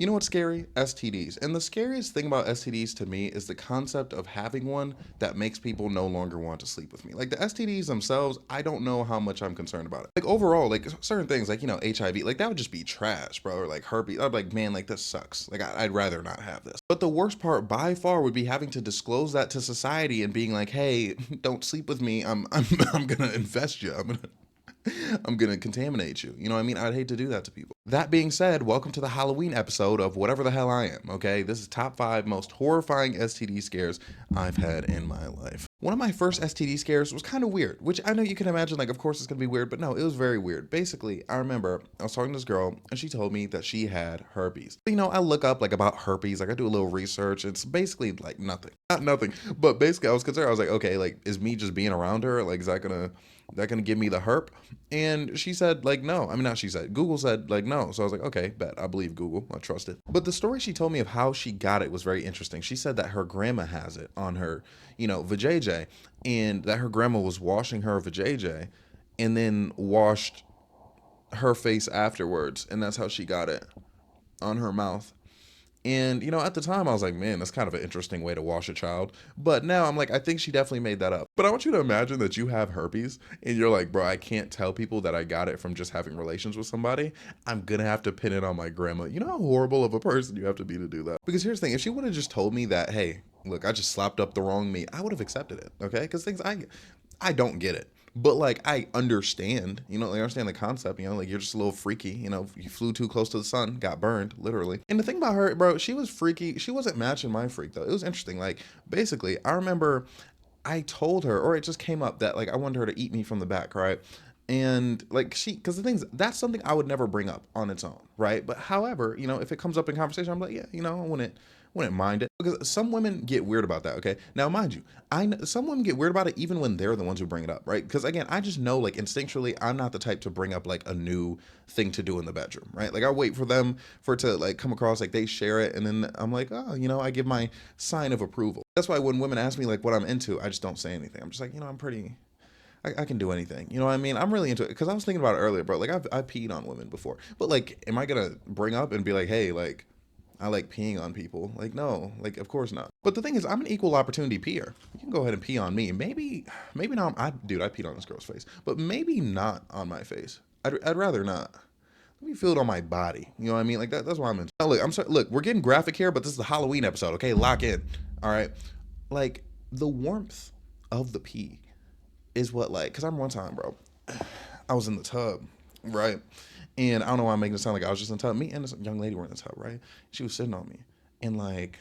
You know what's scary? STDs. And the scariest thing about STDs to me is the concept of having one that makes people no longer want to sleep with me. Like the STDs themselves, I don't know how much I'm concerned about it. Like overall, like certain things, like, HIV, like that would just be trash, bro. Or like herpes. I'd be like, man, like this sucks. Like I'd rather not have this. But the worst part by far would be having to disclose that to society and being like, hey, don't sleep with me. I'm gonna infest you. I'm gonna contaminate you. You know what I mean? I'd hate to do that to people. That being said, welcome to the Halloween episode of whatever the hell I am, okay? This is top 5 most horrifying STD scares I've had in my life. One of my first STD scares was kind of weird, which I know you can imagine, like, of course it's gonna be weird, but no, it was very weird. Basically, I remember I was talking to this girl and she told me that she had herpes. I look up, like, about herpes, like, I do a little research. It's basically, like, nothing. Not nothing, but basically, I was concerned. I was like, okay, like, is me just being around her, like, is that gonna give me the herp? And she said, like, no. I mean, not she said. Google said, like, no. So I was like, okay, bet. I believe Google. I trust it. But the story she told me of how she got it was very interesting. She said that her grandma has it on her, vajayjay, and that her grandma was washing her vajayjay and then washed her face afterwards. And that's how she got it on her mouth. And, at the time I was like, man, that's kind of an interesting way to wash a child. But now I'm like, I think she definitely made that up. But I want you to imagine that you have herpes and you're like, bro, I can't tell people that I got it from just having relations with somebody. I'm going to have to pin it on my grandma. You know how horrible of a person you have to be to do that? Because here's the thing, if she would have just told me that, hey, look, I just slapped up the wrong meat, I would have accepted it, okay? Because I don't get it. But like I understand, I understand the concept, like you're just a little freaky, you flew too close to the sun, got burned, literally. And the thing about her, bro, she was freaky. She wasn't matching my freak though. It was interesting. Like basically, I remember I told her, or it just came up that like I wanted her to eat me from the back, right? And like because the things that's something I would never bring up on its own, right? But however, if it comes up in conversation, I'm like, yeah, I wouldn't mind it because some women get weird about that. Okay, now mind you, some women get weird about it even when they're the ones who bring it up, right? Because again, I just know like instinctually, I'm not the type to bring up like a new thing to do in the bedroom, right? Like I wait for them for it to like come across like they share it, and then I'm like, oh, I give my sign of approval. That's why when women ask me like what I'm into, I just don't say anything. I'm just like, I'm pretty. I can do anything. You know what I mean? I'm really into it because I was thinking about it earlier, bro. Like I've peed on women before, but like, am I gonna bring up and be like, hey, like I like peeing on people? Like no, like of course not. But the thing is, I'm an equal opportunity peer. You can go ahead and pee on me. Maybe not. Dude, I peed on this girl's face, but maybe not on my face. I'd rather not. Let me feel it on my body. You know what I mean? Like that's what I'm into. Now, look, I'm sorry. Look, we're getting graphic here, but this is the Halloween episode. Okay, lock in. All right, like the warmth of the pee is what like because I'm one time, bro. I was in the tub, right? And I don't know why I'm making it sound like I was just in the tub. Me and this young lady were in the tub, right? She was sitting on me, and like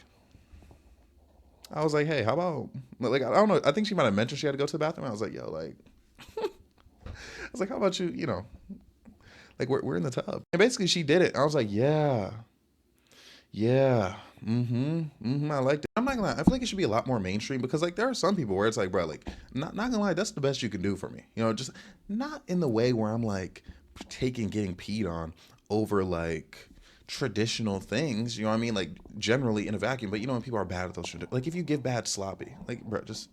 I was like, hey, how about like I don't know. I think she might have mentioned she had to go to the bathroom. I was like, yo, like I was like, how about you? Like we're in the tub, and basically she did it. I was like, yeah, yeah. I liked it. I'm not gonna lie. I feel like it should be a lot more mainstream because like there are some people where it's like, bro, like not gonna lie, that's the best you can do for me. Just not in the way where I'm like taking getting peed on over like traditional things. You know what I mean? Like generally in a vacuum, but when people are bad at those like if you give bad sloppy, like bro, just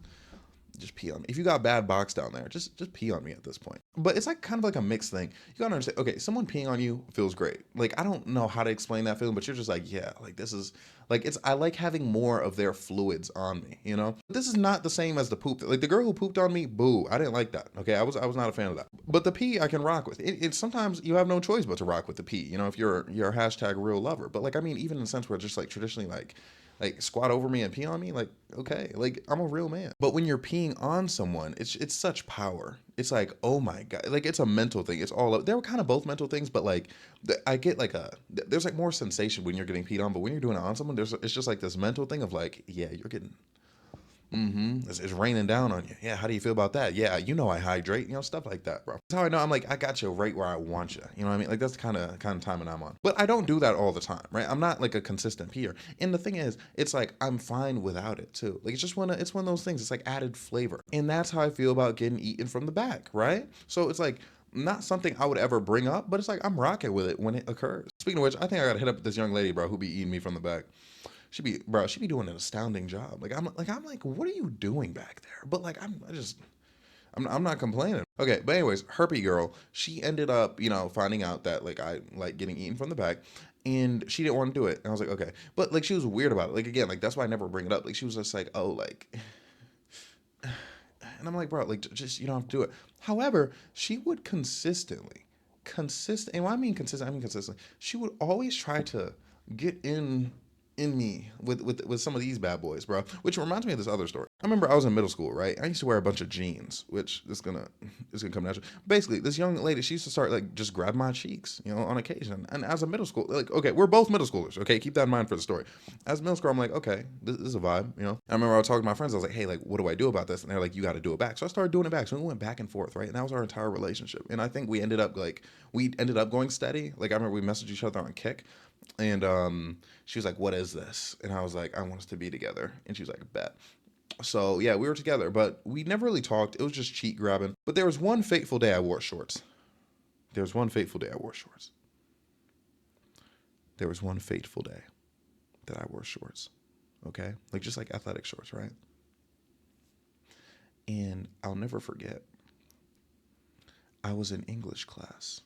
pee on me. If you got bad box down there, just pee on me at this point. But it's like kind of like a mixed thing. You gotta understand. Okay, someone peeing on you feels great. Like I don't know how to explain that feeling, but you're just like, yeah, like this is like it's. I like having more of their fluids on me. But this is not the same as the poop. Like the girl who pooped on me, boo. I didn't like that. Okay, I was not a fan of that. But the pee I can rock with. It's sometimes you have no choice but to rock with the pee. If you're a hashtag real lover. But like I mean, even in a sense where just like traditionally like squat over me and pee on me, like okay, like I'm a real man. But when you're peeing on someone, it's such power. It's like, oh my god, like it's a mental thing. It's all they were kind of both mental things, but like I get like there's like more sensation when you're getting peed on, but when you're doing it on someone, it's just like this mental thing of like, yeah, you're getting it's raining down on you. Yeah, how do you feel about that? Yeah, I hydrate. Stuff like that, bro. That's how I know I'm like I got you right where I want you. You know what I mean? Like that's the kind of timing I'm on. But I don't do that all the time, right? I'm not like a consistent peer. And the thing is, it's like I'm fine without it too. Like it's one of those things. It's like added flavor, and that's how I feel about getting eaten from the back, right? So it's like not something I would ever bring up, but it's like I'm rocking with it when it occurs. Speaking of which, I think I gotta hit up this young lady, bro, who be eating me from the back. She be doing an astounding job. Like, what are you doing back there? But like, I'm not complaining. Okay, but anyways, herpy girl, she ended up, finding out that like I like getting eaten from the back, and she didn't want to do it. And I was like, okay. But like she was weird about it. Like again, like that's why I never bring it up. Like she was just like, oh, like, and I'm like, bro, like just you don't have to do it. However, she would consistent, and when I mean consistent, I mean consistent. She would always try to get in me with some of these bad boys, bro. Which reminds me of this other story. I remember I was in middle school, right? I used to wear a bunch of jeans, which is gonna come natural. Basically, this young lady, she used to start like just grab my cheeks, you know, on occasion. And as a middle school, like, okay, we're both middle schoolers, okay? Keep that in mind for the story. As a middle schooler, I'm like, okay, this is a vibe, you know. I remember I was talking to my friends. I was like, hey, like, what do I do about this? And they're like, you got to do it back. So I started doing it back. So we went back and forth, right? And that was our entire relationship. And I think we ended up going steady. Like I remember we messaged each other on Kick. And she was like, what is this? And I was like, I want us to be together. And she was like, bet. So yeah, we were together, but we never really talked. It was just cheek grabbing. But there was one fateful day I wore shorts. There was one fateful day I wore shorts. There was one fateful day that I wore shorts. Okay? Like just like athletic shorts, right? And I'll never forget. I was in English class.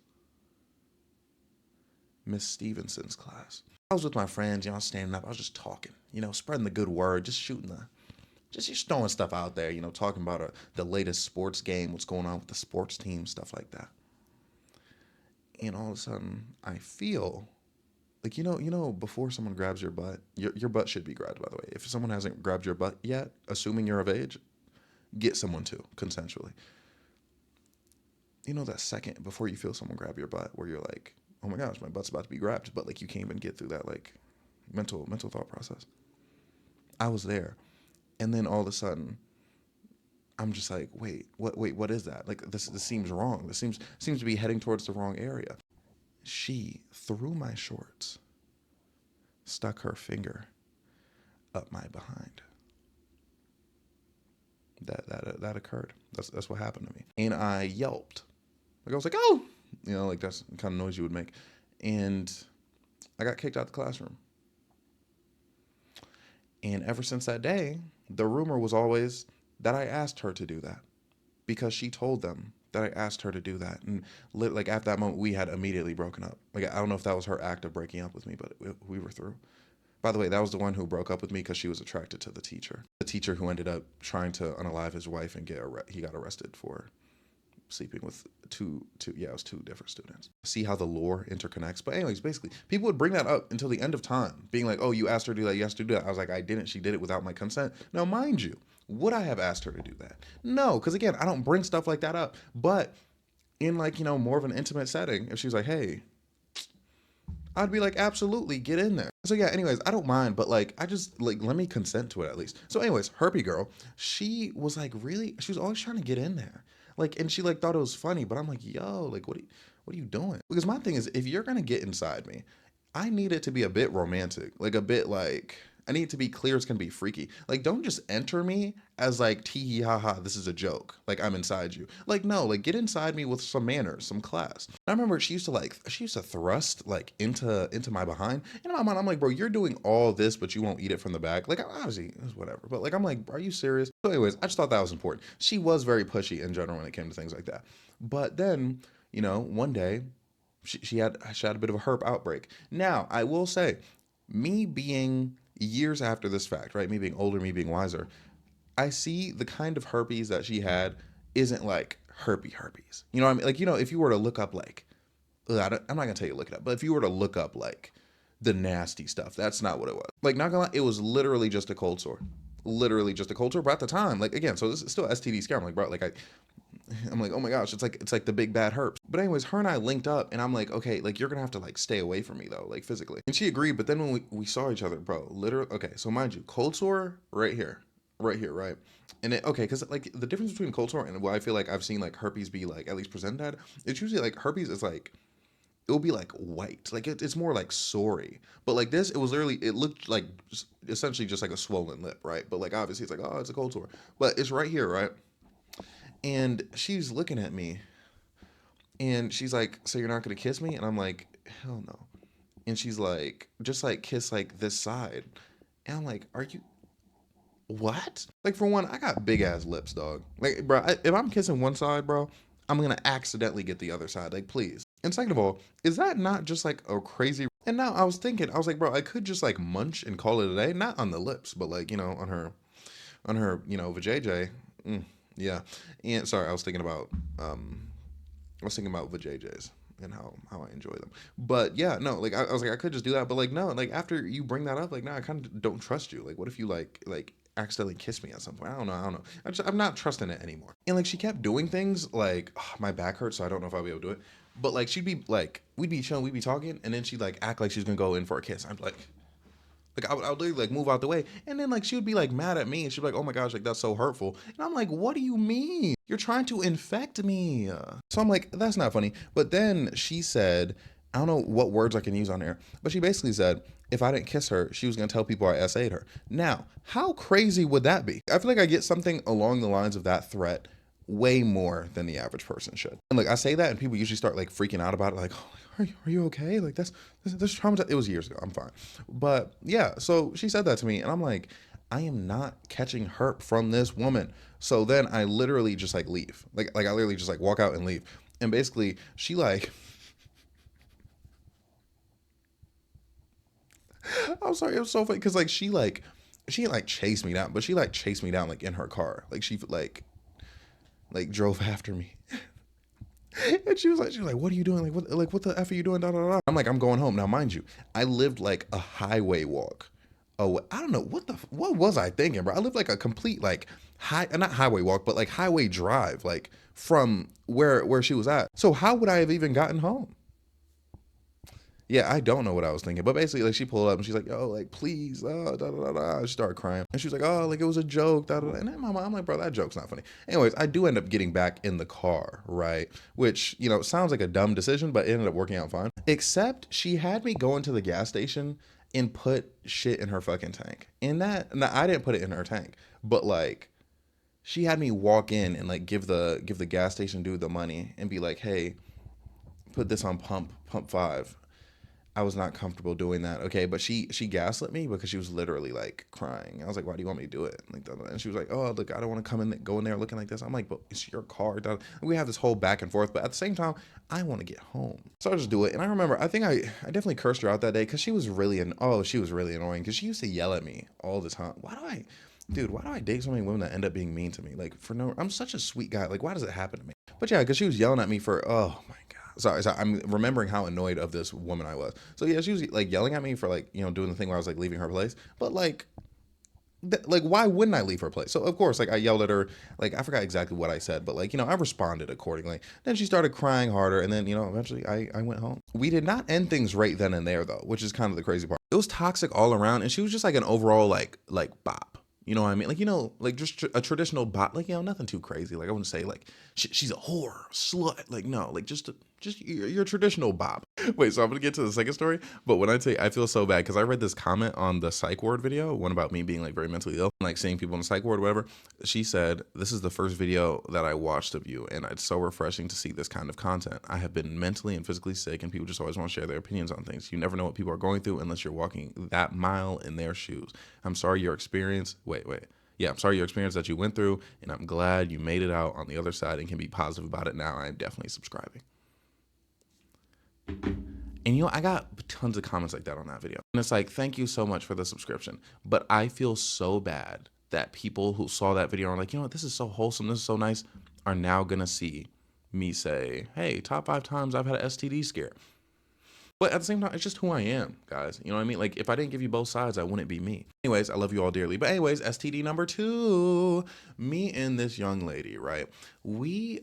Miss Stevenson's class. I was with my friends, you know, standing up. I was just talking, you know, spreading the good word, just just throwing stuff out there, you know, talking about the latest sports game, what's going on with the sports team, stuff like that. And all of a sudden, I feel like before someone grabs your butt, your butt should be grabbed. By the way, if someone hasn't grabbed your butt yet, assuming you're of age, get someone to consensually. You know that second before you feel someone grab your butt, where you're like, oh my gosh, my butt's about to be grabbed, but like you can't even get through that like mental thought process. I was there, and then all of a sudden, I'm just like, what is that? Like this seems wrong. This seems to be heading towards the wrong area. She, through my shorts, stuck her finger up my behind. That occurred. That's what happened to me, and I yelped. Like I was like, oh, you know, like that's the kind of noise you would make, and I got kicked out the classroom. And ever since that day, the rumor was always that I asked her to do that because she told them that I asked her to do that. And like at that moment, we had immediately broken up. Like I don't know if that was her act of breaking up with me, but we were through. By the way, that was the one who broke up with me because she was attracted to the teacher who ended up trying to unalive his wife and he got arrested for sleeping with it was two different students. See how the lore interconnects. But anyways, basically, people would bring that up until the end of time, being like, oh, you asked her to do that, you asked her to do that. I was like, I didn't. She did it without my consent. Now, mind you, would I have asked her to do that? No, because again, I don't bring stuff like that up. But in like, more of an intimate setting, if she's like, hey, I'd be like, absolutely, get in there. So yeah, anyways, I don't mind, but like, I just like, let me consent to it at least. So anyways, herpy girl, she was like she was always trying to get in there. Like, and she like thought it was funny, but I'm like, yo, like, what are you doing? Because my thing is, if you're gonna get inside me, I need it to be a bit romantic, like a bit like, I need it to be clear it's gonna be freaky. Like, don't just enter me as like tee hee ha ha, this is a joke. Like I'm inside you. Like, no, like get inside me with some manners, some class. I remember she used to thrust like into my behind. And in my mind, I'm like, bro, you're doing all this, but you won't eat it from the back. Like obviously, it's whatever. But like I'm like, are you serious? So, anyways, I just thought that was important. She was very pushy in general when it came to things like that. But then, one day she had a bit of a herp outbreak. Now, I will say, me being years after this fact, right? Me being older, me being wiser, I see the kind of herpes that she had isn't like herpes. You know what I mean? Like, if you were to look up like, I'm not gonna tell you to look it up, but if you were to look up like the nasty stuff, that's not what it was. Like, not gonna lie, it was literally just a cold sore. Literally just a cold sore. But at the time, like again, so this is still STD scare. I'm like, bro, I'm like, oh my gosh, it's like the big bad herpes. But anyways, her and I linked up, and I'm like, okay, like you're gonna have to like stay away from me though, like physically. And she agreed. But then when we saw each other, bro, literally, okay, so mind you, cold sore right here, right. And okay, because like the difference between cold sore and what I feel like I've seen like herpes be like at least presented at, it's usually like herpes is like it will be like white, like it's more like sorry. But like this, it looked like essentially just like a swollen lip, right? But like obviously it's like, oh, it's a cold sore, but it's right here, right? And she's looking at me and she's like, so you're not gonna kiss me? And I'm like, hell no. And she's like, just like kiss like this side. And I'm like, are you what? Like for one, I got big ass lips, dog. Like, bro, if I'm kissing one side, bro, I'm gonna accidentally get the other side. Like, please. And second of all, is that not just like a crazy And now I was thinking, I was like, bro, I could just like munch and call it a day, not on the lips, but like, on her, vajayjay. Yeah. And sorry, um, I was thinking about vajayjays and how I enjoy them. But yeah, no, like I was like, I could just do that, but like no, like after you bring that up, like now I kind of don't trust you. Like, what if you like accidentally kiss me at some point? I don't know. I'm not trusting it anymore. And like she kept doing things like my back hurts, so I don't know if I'll be able to do it. But like she'd be like, we'd be chilling, we'd be talking, and then she'd like act like she's gonna go in for a kiss. I'm like I would literally like move out the way, and then like she would be like mad at me, and she'd be like, "Oh my gosh, like that's so hurtful." And I'm like, "What do you mean? You're trying to infect me?" So I'm like, "That's not funny." But then she said, I don't know what words I can use on air, but she basically said if I didn't kiss her, she was gonna tell people I SA'd her. Now, how crazy would that be? I feel like I get something along the lines of that threat way more than the average person should. And like I say that, and people usually start like freaking out about it, like, "Oh, are you okay? Like that's traumatized." It was years ago. I'm fine. But yeah, so she said that to me, and I'm like, I am not catching herp from this woman. So then I literally just like leave. Like I literally just like walk out and leave. And basically, she like, I'm sorry, it was so funny because like she like chased me down, but she like chased me down like in her car. Like she like drove after me. And she was like, "What are you doing? What the f are you doing?" Da, da, da. I'm like, "I'm going home." Now, mind you, I lived like a highway walk. Oh, I don't know what was I thinking, bro. I lived like a complete like not highway walk, but like highway drive, like from where she was at. So how would I have even gotten home? Yeah, I don't know what I was thinking, but basically, like she pulled up and she's like, "Oh, like please, da da da da." She started crying, and she was like, "Oh, like it was a joke." Da, da, da. And then I'm like, "Bro, that joke's not funny." Anyways, I do end up getting back in the car, right? Which sounds like a dumb decision, but it ended up working out fine. Except she had me go into the gas station and put shit in her fucking tank. And now I didn't put it in her tank, but like she had me walk in and like give the gas station dude the money and be like, "Hey, put this on pump 5." I was not comfortable doing that. Okay, but she gaslit me because she was literally like crying. I was like, "Why do you want me to do it?" Like, and she was like, "Oh, look, I don't want to go in there looking like this." I'm like, "But it's your car." We have this whole back and forth, but at the same time, I want to get home, so I just do it. And I remember, I think I definitely cursed her out that day because she was really annoying because she used to yell at me all the time. Dude, why do I date so many women that end up being mean to me? Like for no, I'm such a sweet guy. Like why does it happen to me? But yeah, because she was yelling at me for, oh my god. Sorry, I'm remembering how annoyed of this woman I was. So yeah, she was like yelling at me for like doing the thing where I was like leaving her place. But like why wouldn't I leave her place? So of course like I yelled at her. Like I forgot exactly what I said, but like I responded accordingly. Then she started crying harder, and then eventually I went home. We did not end things right then and there though, which is kind of the crazy part. It was toxic all around, and she was just like an overall like bop. You know what I mean? Like like just a traditional bot. Like nothing too crazy. Like I wouldn't say like she's a whore, slut. Like no, like just your traditional bop. Wait, so I'm gonna get to the second story. But when I say I feel so bad because I read this comment on the psych ward video, one about me being like very mentally ill, like seeing people in the psych ward or whatever. She said, "This is the first video that I watched of you, and it's so refreshing to see this kind of content. I have been mentally and physically sick, and people just always want to share their opinions on things. You never know what people are going through unless you're walking that mile in their shoes. I'm sorry your experience. Wait. Yeah, I'm sorry your experience that you went through, and I'm glad you made it out on the other side and can be positive about it now. I'm definitely subscribing." And I got tons of comments like that on that video. And it's like, "Thank you so much for the subscription." But I feel so bad that people who saw that video are like, "What, this is so wholesome, this is so nice," are now gonna see me say, "Hey, top 5 times I've had an STD scare." But at the same time, it's just who I am, guys. You know what I mean? Like, if I didn't give you both sides, I wouldn't be me. Anyways, I love you all dearly. But anyways, STD number 2. Me and this young lady, right?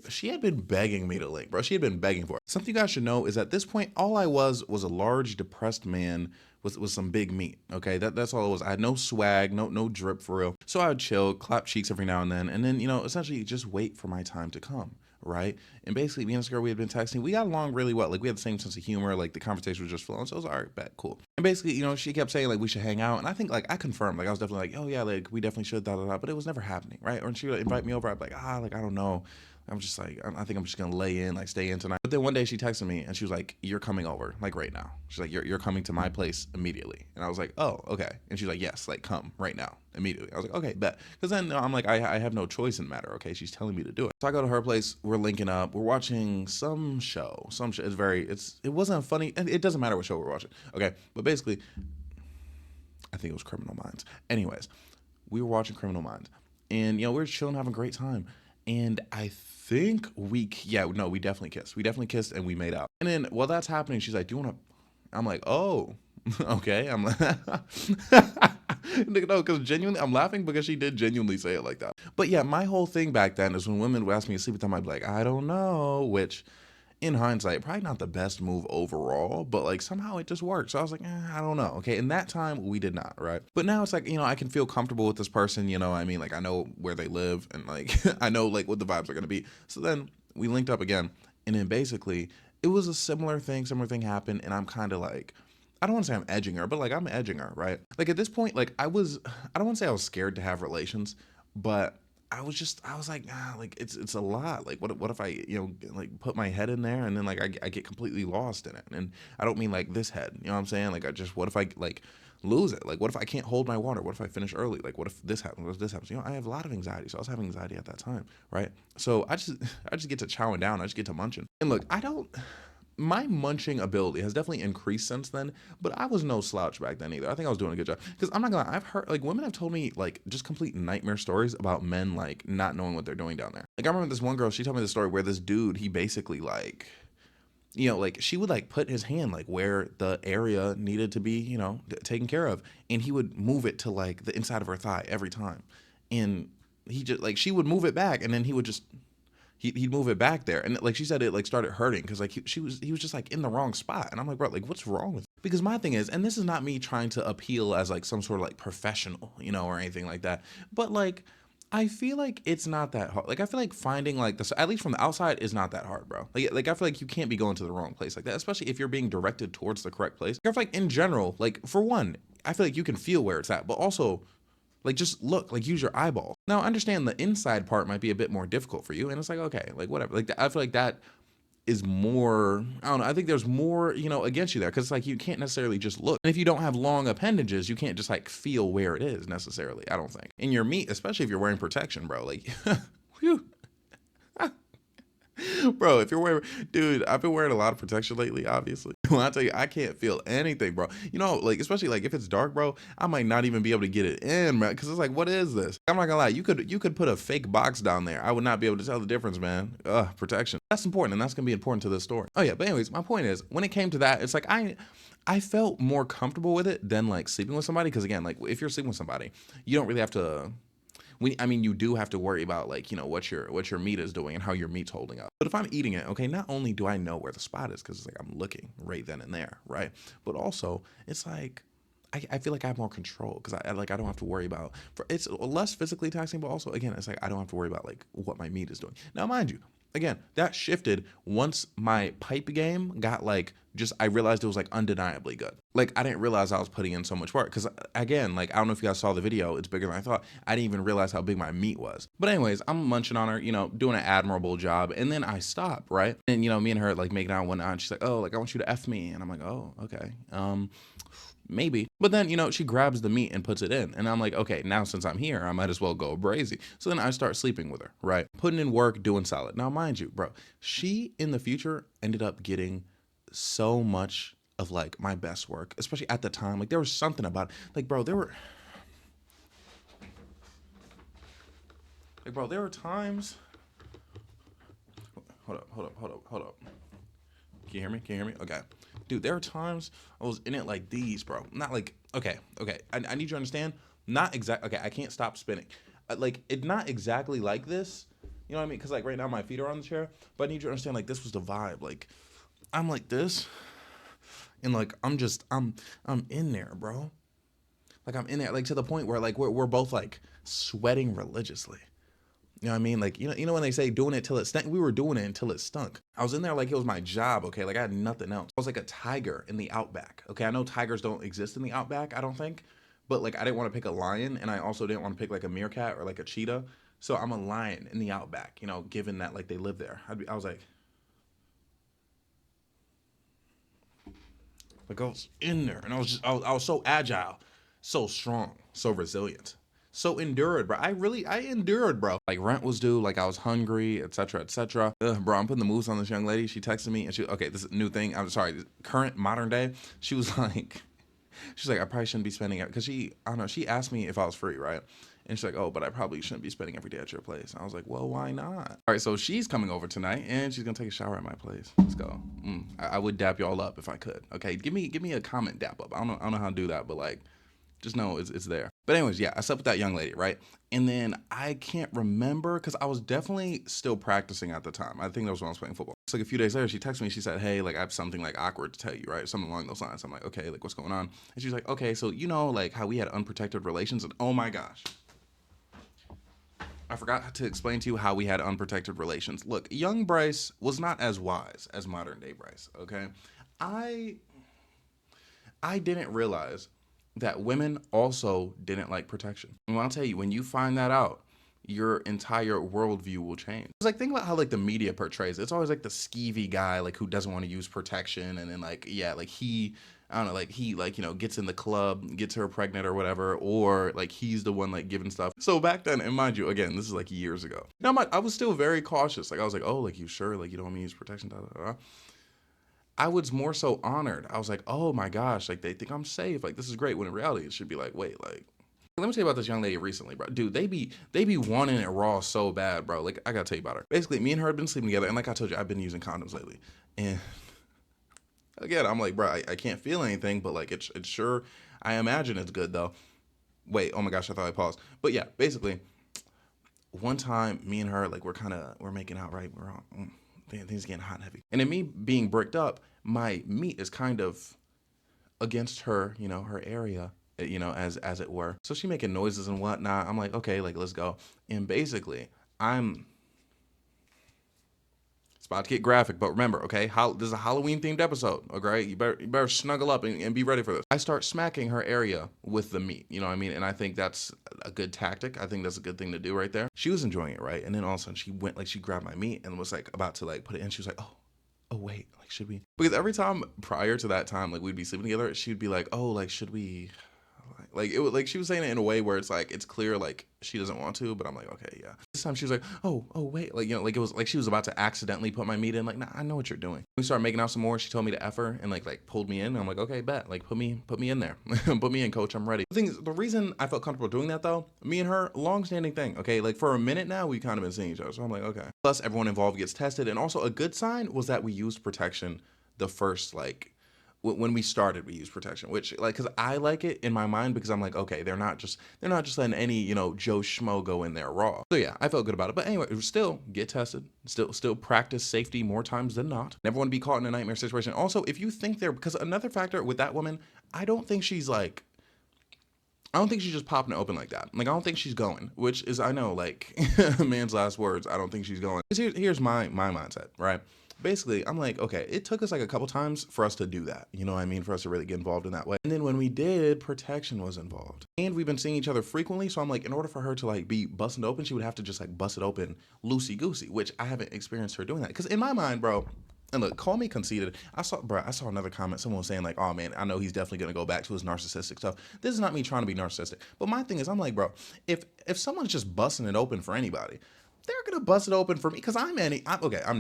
She had been begging me to link, bro. She had been begging for it. Something you guys should know is at this point, all I was a large, depressed man with some big meat. Okay, that's all it was. I had no swag, no drip for real. So I would chill, clap cheeks every now and then essentially just wait for my time to come. Right. And basically, me and this girl, we had been texting. We got along really well. Like, we had the same sense of humor. Like, the conversation was just flowing. So it was all right, bet, cool. And basically, she kept saying, like, we should hang out. And I think, like, I confirmed. Like, I was definitely like, "Oh, yeah, like, we definitely should, da da da." But it was never happening, right? Or she would invite me over. I'd be like, like, I don't know. I'm just like, I think I'm just gonna lay in, like stay in tonight. But then one day she texted me and she was like, "You're coming over, like right now." She's like, "You're coming to my place immediately." And I was like, "Oh, okay." And she's like, "Yes, like come right now, immediately." I was like, "Okay, bet." Because then I'm like, I have no choice in the matter. Okay, she's telling me to do it. So I go to her place. We're linking up. We're watching some show. Some show. It wasn't funny. And it doesn't matter what show we're watching. Okay, but basically, I think it was Criminal Minds. Anyways, we were watching Criminal Minds, and we were chilling, having a great time. And I think we definitely kissed. We definitely kissed, and we made out. And then while that's happening, she's like, "Do you want to?" I'm like, "Oh, okay." I'm like, no, because genuinely, I'm laughing because she did genuinely say it like that. But yeah, my whole thing back then is when women would ask me to sleep with them, I'd be like, "I don't know," which in hindsight, probably not the best move overall, but like somehow it just worked. So I was like, I don't know. Okay. In that time, we did not, right? But now it's like, I can feel comfortable with this person, I mean, like I know where they live and like I know like what the vibes are going to be. So then we linked up again. And then basically, it was a similar thing happened. And I'm kind of like, I don't want to say I'm edging her, but like I'm edging her, right? Like at this point, like I don't want to say I was scared to have relations, but I was like, like it's a lot. Like what if I, like put my head in there and then like I get completely lost in it. And I don't mean like this head, you know what I'm saying? Like what if I like lose it? Like what if I can't hold my water? What if I finish early? Like what if this happens? What if this happens? I have a lot of anxiety. So I was having anxiety at that time, right? So I just get to chowing down. I just get to munching. And look, my munching ability has definitely increased since then, but I was no slouch back then either. I think I was doing a good job. Because I'm not gonna lie, I've heard like women have told me like just complete nightmare stories about men like not knowing what they're doing down there. Like I remember this one girl, she told me the story where this dude, he basically like, like she would like put his hand like where the area needed to be, taken care of, and he would move it to like the inside of her thigh every time, and he just like she would move it back, and then he would just he'd move it back there, and like she said, it like started hurting because like he was just like in the wrong spot, and I'm like, bro, like what's wrong with you? Because my thing is, and this is not me trying to appeal as like some sort of like professional, or anything like that, but like I feel like it's not that hard. Like I feel like finding like this, at least from the outside, is not that hard, bro. Like I feel like you can't be going to the wrong place like that, especially if you're being directed towards the correct place. I feel like in general, like for one, I feel like you can feel where it's at, but also like just look, like use your eyeballs. Now, I understand the inside part might be a bit more difficult for you, and it's like okay, like whatever. Like I feel like that is more. I don't know. I think there's more, against you there because like you can't necessarily just look. And if you don't have long appendages, you can't just like feel where it is necessarily. I don't think. In your meat, especially if you're wearing protection, bro. Like, whew. Bro, if you're wearing, dude, I've been wearing a lot of protection lately, obviously. When I tell you, I can't feel anything, bro. Like, especially like if it's dark, bro, I might not even be able to get it in, man. Cause it's like, what is this? I'm not gonna lie, you could put a fake box down there. I would not be able to tell the difference, man. Protection. That's important, and that's gonna be important to this story. Oh yeah, but anyways, my point is, when it came to that, it's like I felt more comfortable with it than like sleeping with somebody. Cause again, like if you're sleeping with somebody, you don't really have to I mean, you do have to worry about like what your meat is doing and how your meat's holding up. But if I'm eating it, okay, not only do I know where the spot is because it's like I'm looking right then and there, right? But also it's like I feel like I have more control because I don't have to worry about it's less physically taxing, but also again it's like I don't have to worry about like what my meat is doing. Now, mind you, again, that shifted once my pipe game got like just I realized it was like undeniably good. Like I didn't realize I was putting in so much work because again, like I don't know if you guys saw the video, it's bigger than I thought. I didn't even realize how big my meat was. But anyways, I'm munching on her, doing an admirable job, and then I stop, right? And me and her like making out one night, and she's like, "Oh, like I want you to F me," and I'm like, "Oh, okay." Maybe. But then, she grabs the meat and puts it in. And I'm like, okay, now since I'm here, I might as well go brazy. So then I start sleeping with her, right? Putting in work, doing solid. Now, mind you, bro, she in the future ended up getting so much of like my best work, especially at the time. Like there was something about it. Like, bro, there were times. Hold up. Can you hear me? Can you hear me? Okay. Dude, there are times I was in it like these, bro. Not like, okay. I need you to understand. Not exact. Okay, I can't stop spinning. Like, it not exactly like this. You know what I mean? Because, like, right now my feet are on the chair. But I need you to understand, like, this was the vibe. Like, I'm like this. And, like, I'm in there, bro. Like, I'm in there. Like, to the point where, like, we're both, like, sweating religiously. You know what I mean? Like, when they say doing it till it stunk, we were doing it until it stunk. I was in there like it was my job, okay? Like I had nothing else. I was like a tiger in the outback, okay? I know tigers don't exist in the outback, I don't think. But like I didn't want to pick a lion and I also didn't want to pick like a meerkat or like a cheetah. So I'm a lion in the outback, given that like they live there. I was like I was in there, and I was so agile, so strong, so resilient, so endured, bro. I endured, bro. Like rent was due, like I was hungry, etc., etc. Bro, I'm putting the moves on this young lady. She texted me, and okay, this is a new thing. I'm sorry, current modern day. She was like, she's like, I probably shouldn't be spending it because I don't know. She asked me if I was free, right? And she's like, oh, but I probably shouldn't be spending every day at your place. I was like, well, why not? All right, so she's coming over tonight, and she's gonna take a shower at my place. Let's go. I would dap y'all up if I could. Okay, give me a comment dap up. I don't know how to do that, but like, just know it's there. But anyways, yeah, I slept with that young lady, right? And then I can't remember because I was definitely still practicing at the time. I think that was when I was playing football. It's like a few days later, she texted me. She said, hey, like I have something like awkward to tell you, right? Something along those lines. I'm like, okay, like what's going on? And she's like, okay, so like how we had unprotected relations, and oh my gosh, I forgot to explain to you how we had unprotected relations. Look, young Bryce was not as wise as modern day Bryce, okay? I I didn't realize that women also didn't like protection. And I'll tell you, when you find that out, your entire worldview will change. It's like, think about how like the media portrays it. It's always like the skeevy guy, like who doesn't want to use protection, and then like, yeah, like I don't know, like he like, gets in the club, gets her pregnant or whatever, or like he's the one like giving stuff. So back then, and mind you, again, this is like years ago. Now I was still very cautious. Like I was like, oh, like you sure? Like you don't want me to use protection? Da, da, da. I was more so honored. I was like, oh my gosh, like they think I'm safe. Like this is great. When in reality, it should be like, wait, like let me tell you about this young lady recently, bro. Dude, they be wanting it raw so bad, bro. Like I gotta tell you about her. Basically, me and her have been sleeping together, and like I told you, I've been using condoms lately. And again, I'm like, bro, I can't feel anything, but like it's sure. I imagine it's good though. Wait, oh my gosh, I thought I paused. But yeah, basically, one time, me and her, like we're making out, right? We're on. Things getting hot and heavy. And in me being bricked up, my meat is kind of against her, her area, as it were. So she making noises and whatnot. I'm like, okay, like let's go. And basically, it's about to get graphic, but remember, okay, this is a Halloween themed episode. Okay, you better snuggle up and be ready for this. I start smacking her area with the meat. You know what I mean? And I think that's a good tactic. I think that's a good thing to do right there. She was enjoying it, right? And then all of a sudden she went, like she grabbed my meat and was like about to like put it in. She was like, oh wait, like should we? Because every time prior to that time, like we'd be sleeping together, she'd be like, oh, like should we? Like it was like she was saying it in a way where it's like it's clear like she doesn't want to, but I'm like, okay, yeah. This time she was like, oh wait, like like it was like she was about to accidentally put my meat in. Like, nah, I know what you're doing. We started making out some more. She told me to F her and like pulled me in. And I'm like, okay, bet. Like put me in there. Put me in, coach. I'm ready. The reason I felt comfortable doing that though, me and her, long-standing thing. Okay, like for a minute now, we kind of been seeing each other. So I'm like, okay. Plus, everyone involved gets tested, and also a good sign was that we used protection the first like when we started. We used protection, which like because I like it in my mind because I'm like, okay, they're not just letting any Joe Schmo go in there raw. So yeah, I felt good about it. But anyway, still get tested, still practice safety more times than not. Never want to be caught in a nightmare situation. Also, if you think because another factor with that woman, I don't think she's just popping it open like that. Like, I don't think she's going, which is, I know, like, a man's last words, I don't think she's going. Here's my mindset, right? Basically, I'm like, okay, it took us like a couple times for us to do that. You know what I mean? For us to really get involved in that way. And then when we did, protection was involved. And we've been seeing each other frequently. So I'm like, in order for her to like be busting open, she would have to just like bust it open loosey-goosey, which I haven't experienced her doing that. Because in my mind, bro, and look, call me conceited. I saw another comment. Someone was saying like, oh man, I know he's definitely going to go back to his narcissistic stuff. This is not me trying to be narcissistic. But my thing is, I'm like, bro, if someone's just busting it open for anybody, they're gonna bust it open for me because I'm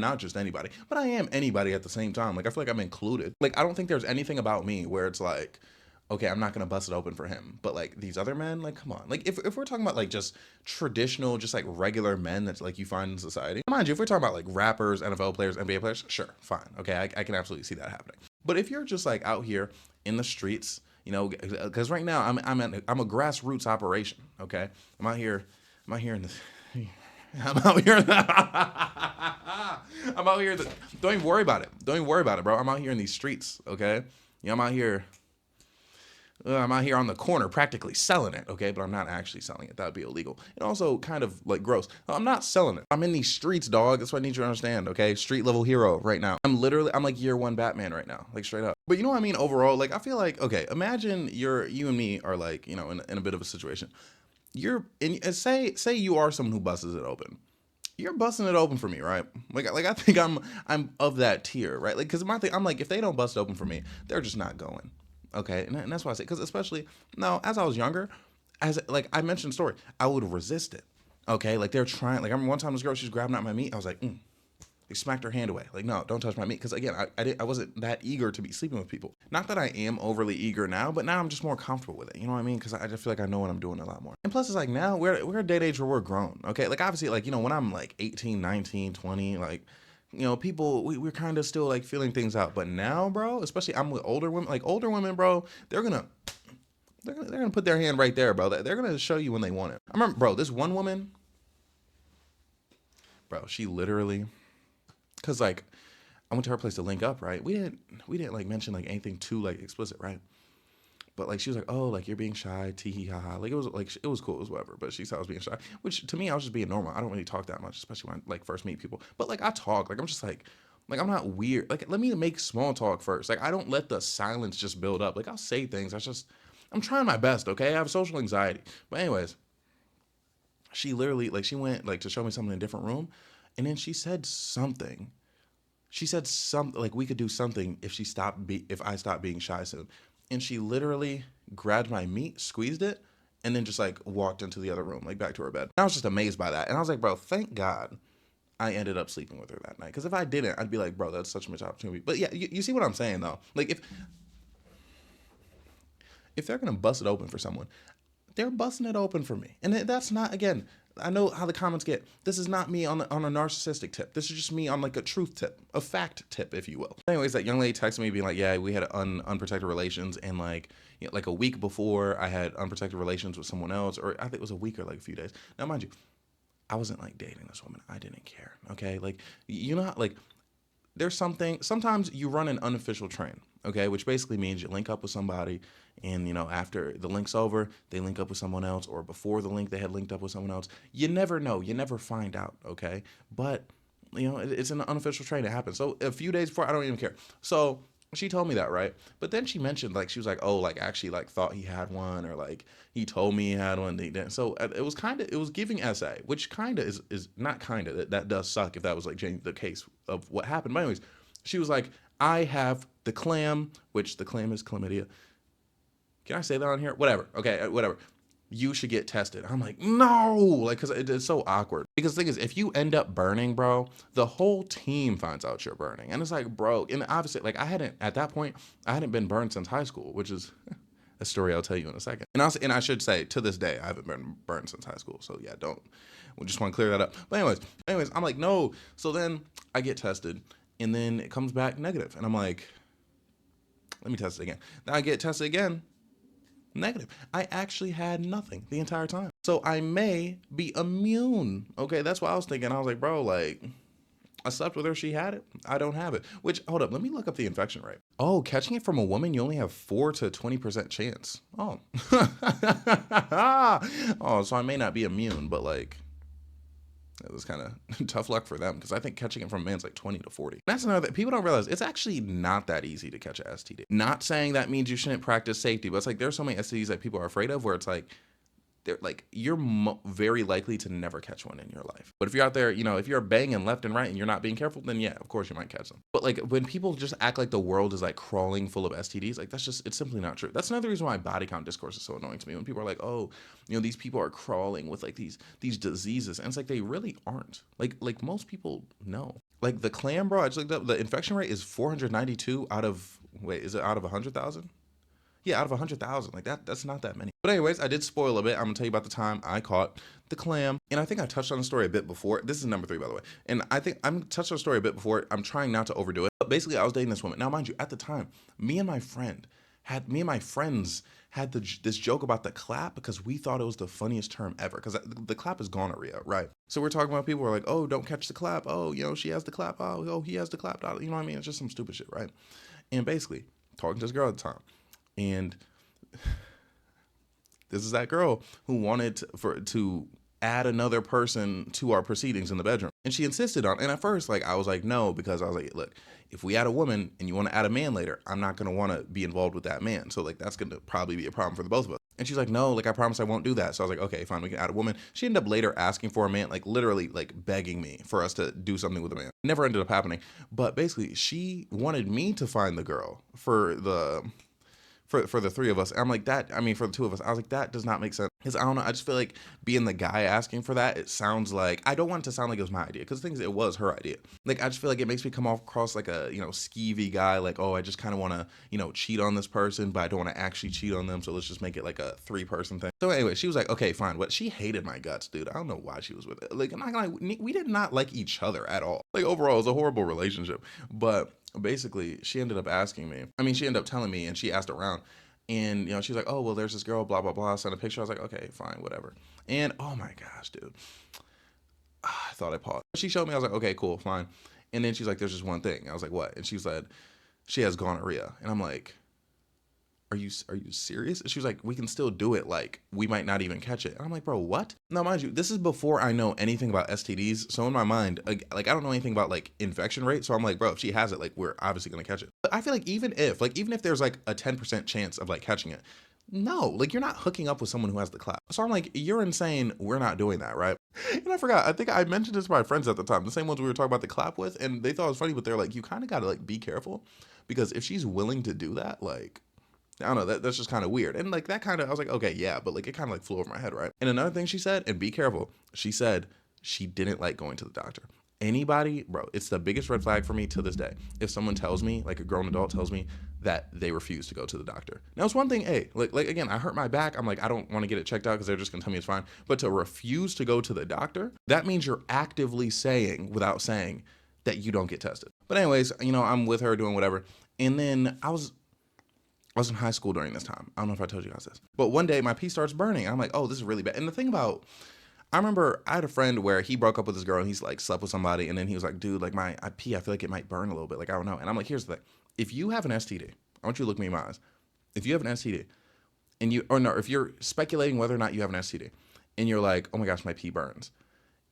not just anybody, but I am anybody at the same time. Like I feel like I'm included. Like I don't think there's anything about me where it's like, okay, I'm not gonna bust it open for him. But like these other men, like come on. Like if we're talking about like just traditional, just like regular men that's like you find in society. Mind you, if we're talking about like rappers, NFL players, NBA players, sure, fine. Okay, I can absolutely see that happening. But if you're just like out here in the streets, because right now I'm a grassroots operation. Okay, I'm out here in the I'm out here. I'm out here. Don't even worry about it. Don't even worry about it, bro. I'm out here in these streets, okay? I'm out here. I'm out here on the corner practically selling it, okay? But I'm not actually selling it. That would be illegal. And also kind of like gross. I'm not selling it. I'm in these streets, dog. That's what I need you to understand, okay? Street level hero right now. I'm like year one Batman right now, like straight up. But you know what I mean? Overall, like I feel like, okay, imagine you and me are like, in a bit of a situation. and say you are someone who busts it open. You're busting it open for me, right? Like I think I'm of that tier, right? Like, because my thing, I'm like, if they don't bust it open for me, they're just not going. Okay, and that's why I say, because especially now, as I was younger, as like I mentioned story, I would resist it. Okay, like they're trying. Like I remember one time this girl, she was grabbing at my meat. I was like, they smacked her hand away. Like, no, don't touch my meat. Because again, I wasn't that eager to be sleeping with people. Not that I am overly eager now, but now I'm just more comfortable with it. You know what I mean? Because I just feel like I know what I'm doing a lot more. And plus, it's like now we're a date age where we're grown. Okay, like obviously, like when I'm like 18, 19, 20, like people we're kind of still like feeling things out. But now, bro, especially I'm with older women. Like older women, bro, they're gonna put their hand right there, bro. They're gonna show you when they want it. I remember, bro, this one woman, bro, she literally, cause like I went to her place to link up, right? We didn't like mention like anything too like explicit, right? But like she was like, oh, like you're being shy, tee hee ha ha. Like it was cool, it was whatever. But she thought I was being shy, which to me I was just being normal. I don't really talk that much, especially when I like first meet people. But like I talk, like I'm just like I'm not weird. Like let me make small talk first. Like I don't let the silence just build up. Like I'll say things. I'm trying my best. Okay, I have social anxiety. But anyways, she literally like she went like to show me something in a different room, and then she said something like we could do something if I stopped being shy soon. And she literally grabbed my meat, squeezed it, and then just like walked into the other room, like back to her bed. And I was just amazed by that. And I was like, bro, thank God I ended up sleeping with her that night. Because if I didn't, I'd be like, bro, that's such a missed opportunity. But yeah, you see what I'm saying though? Like if they're gonna bust it open for someone, they're busting it open for me. And that's not, again, I know how the comments get. This is not me on a narcissistic tip. This is just me on like a truth tip, a fact tip, if you will. Anyways, that young lady texted me being like, yeah, we had unprotected relations, and like like a week before I had unprotected relations with someone else, or I think it was a week or like a few days. Now, mind you, I wasn't like dating this woman. I didn't care. Okay, like how, like there's something, sometimes you run an unofficial train, okay, which basically means you link up with somebody, and after the link's over, they link up with someone else, or before the link they had linked up with someone else. You never know, you never find out, okay? But it's an unofficial train. It happens. So a few days before, I don't even care. So she told me that, right? But then she mentioned, like, she was like, oh, like actually like thought he had one, or like he told me he had one, they didn't. So it was giving SA, which kind of is not kind of, that does suck if that was like the case of what happened. But anyways, she was like, I have the clam, which the clam is chlamydia. Can I say that on here? Whatever. Okay, whatever. You should get tested. I'm like, no, like, because it's so awkward. Because the thing is, if you end up burning, bro, the whole team finds out you're burning. And it's like, bro, and obviously, like, at that point, I hadn't been burned since high school, which is a story I'll tell you in a second. And I should say, to this day, I haven't been burned since high school. So yeah, we just want to clear that up. But anyways, I'm like, no. So then I get tested, and then it comes back negative. And I'm like, let me test it again. Then I get tested again. Negative. I actually had nothing the entire time. So I may be immune. Okay, that's what I was thinking. I was like, bro, like, I slept with her, she had it. I don't have it. Which, hold up, let me look up the infection rate. Oh, catching it from a woman, you only have 4 to 20% chance. Oh. Oh, so I may not be immune, but like, it was kind of tough luck for them, because I think catching it from a man's like 20 to 40. That's another thing. People don't realize it's actually not that easy to catch a STD. Not saying that means you shouldn't practice safety, but it's like there's so many STDs that people are afraid of, where it's like, you're very likely to never catch one in your life. But if you're out there, if you're banging left and right and you're not being careful, then yeah, of course you might catch them. But like when people just act like the world is like crawling full of STDs, like it's simply not true. That's another reason why body count discourse is so annoying to me. When people are like, oh, these people are crawling with like these diseases, and it's like they really aren't. Like most people know. Like the clam, bro, I just looked up, the infection rate is 492 out of, wait, is it out of 100,000? Yeah, out of 100,000, like that's not that many. But anyways, I did spoil a bit. I'm gonna tell you about the time I caught the clam, and I think I touched on the story a bit before. This is number 3, by the way, and I think I'm touched on the story a bit before. I'm trying not to overdo it, but basically, I was dating this woman. Now, mind you, at the time, me and my friends had this joke about the clap, because we thought it was the funniest term ever. Because the clap is gonorrhea, right? So we're talking about people who are like, oh, don't catch the clap. Oh, she has the clap. Oh, he has the clap. You know what I mean? It's just some stupid shit, right? And basically, talking to this girl at the time. And this is that girl who wanted to add another person to our proceedings in the bedroom. And she insisted on, and at first, like, I was like, no, because I was like, look, if we add a woman and you want to add a man later, I'm not going to want to be involved with that man. So like, that's going to probably be a problem for the both of us. And she's like, no, like, I promise I won't do that. So I was like, okay, fine, we can add a woman. She ended up later asking for a man, like, literally, like, begging me for us to do something with a man. Never ended up happening. But basically, she wanted me to find the girl for the three of us. I'm like, that, I mean, for the two of us, I was like, that does not make sense. Because I don't know, I just feel like being the guy asking for that, it sounds like, I don't want it to sound like it was my idea, because the thing is, it was her idea. Like, I just feel like it makes me come off across like a, skeevy guy, like, oh, I just kind of want to, cheat on this person, but I don't want to actually cheat on them, so let's just make it like a 3-person thing. So anyway, she was like, okay, fine, but she hated my guts, dude. I don't know why she was with it. Like, I'm not gonna, we did not like each other at all. Like, overall, it was a horrible relationship. But basically, she ended up asking me, she ended up telling me, and she asked around. And, she's like, oh, well, there's this girl, blah, blah, blah. Sent a picture. I was like, okay, fine, whatever. And, oh my gosh, dude. I thought I paused. She showed me. I was like, okay, cool, fine. And then she's like, there's just one thing. I was like, what? And she said, she has gonorrhea. And I'm like, are you serious? She was like, we can still do it. Like, we might not even catch it. And I'm like, bro, what? Now, mind you, this is before I know anything about STDs. So in my mind, like, I don't know anything about like infection rate. So I'm like, bro, if she has it, like, we're obviously going to catch it. But I feel like even if there's like a 10% chance of like catching it, no, like, you're not hooking up with someone who has the clap. So I'm like, you're insane. We're not doing that, right? And I forgot. I think I mentioned this to my friends at the time, the same ones we were talking about the clap with, and they thought it was funny, but they're like, you kind of got to like be careful, because if she's willing to do that, like, I don't know, that's just kind of weird. And like, that kind of, I was like, okay, yeah, but like, it kind of like flew over my head, right? And another thing she said, and be careful, she said she didn't like going to the doctor. Anybody, bro, it's the biggest red flag for me to this day. If someone tells me, like a grown adult tells me that they refuse to go to the doctor. Now, it's one thing, hey, like again, I hurt my back. I'm like, I don't want to get it checked out because they're just going to tell me it's fine. But to refuse to go to the doctor, that means you're actively saying, without saying, that you don't get tested. But anyways, I'm with her doing whatever. And then I was in high school during this time. I don't know if I told you guys this. But one day my pee starts burning. I'm like, oh, this is really bad. And the thing about, I remember I had a friend where he broke up with this girl and he's like slept with somebody. And then he was like, dude, like I pee, I feel like it might burn a little bit. Like, I don't know. And I'm like, here's the thing. If you have an STD, I want you to look me in my eyes. If you have an STD and if you're speculating whether or not you have an STD and you're like, oh my gosh, my pee burns.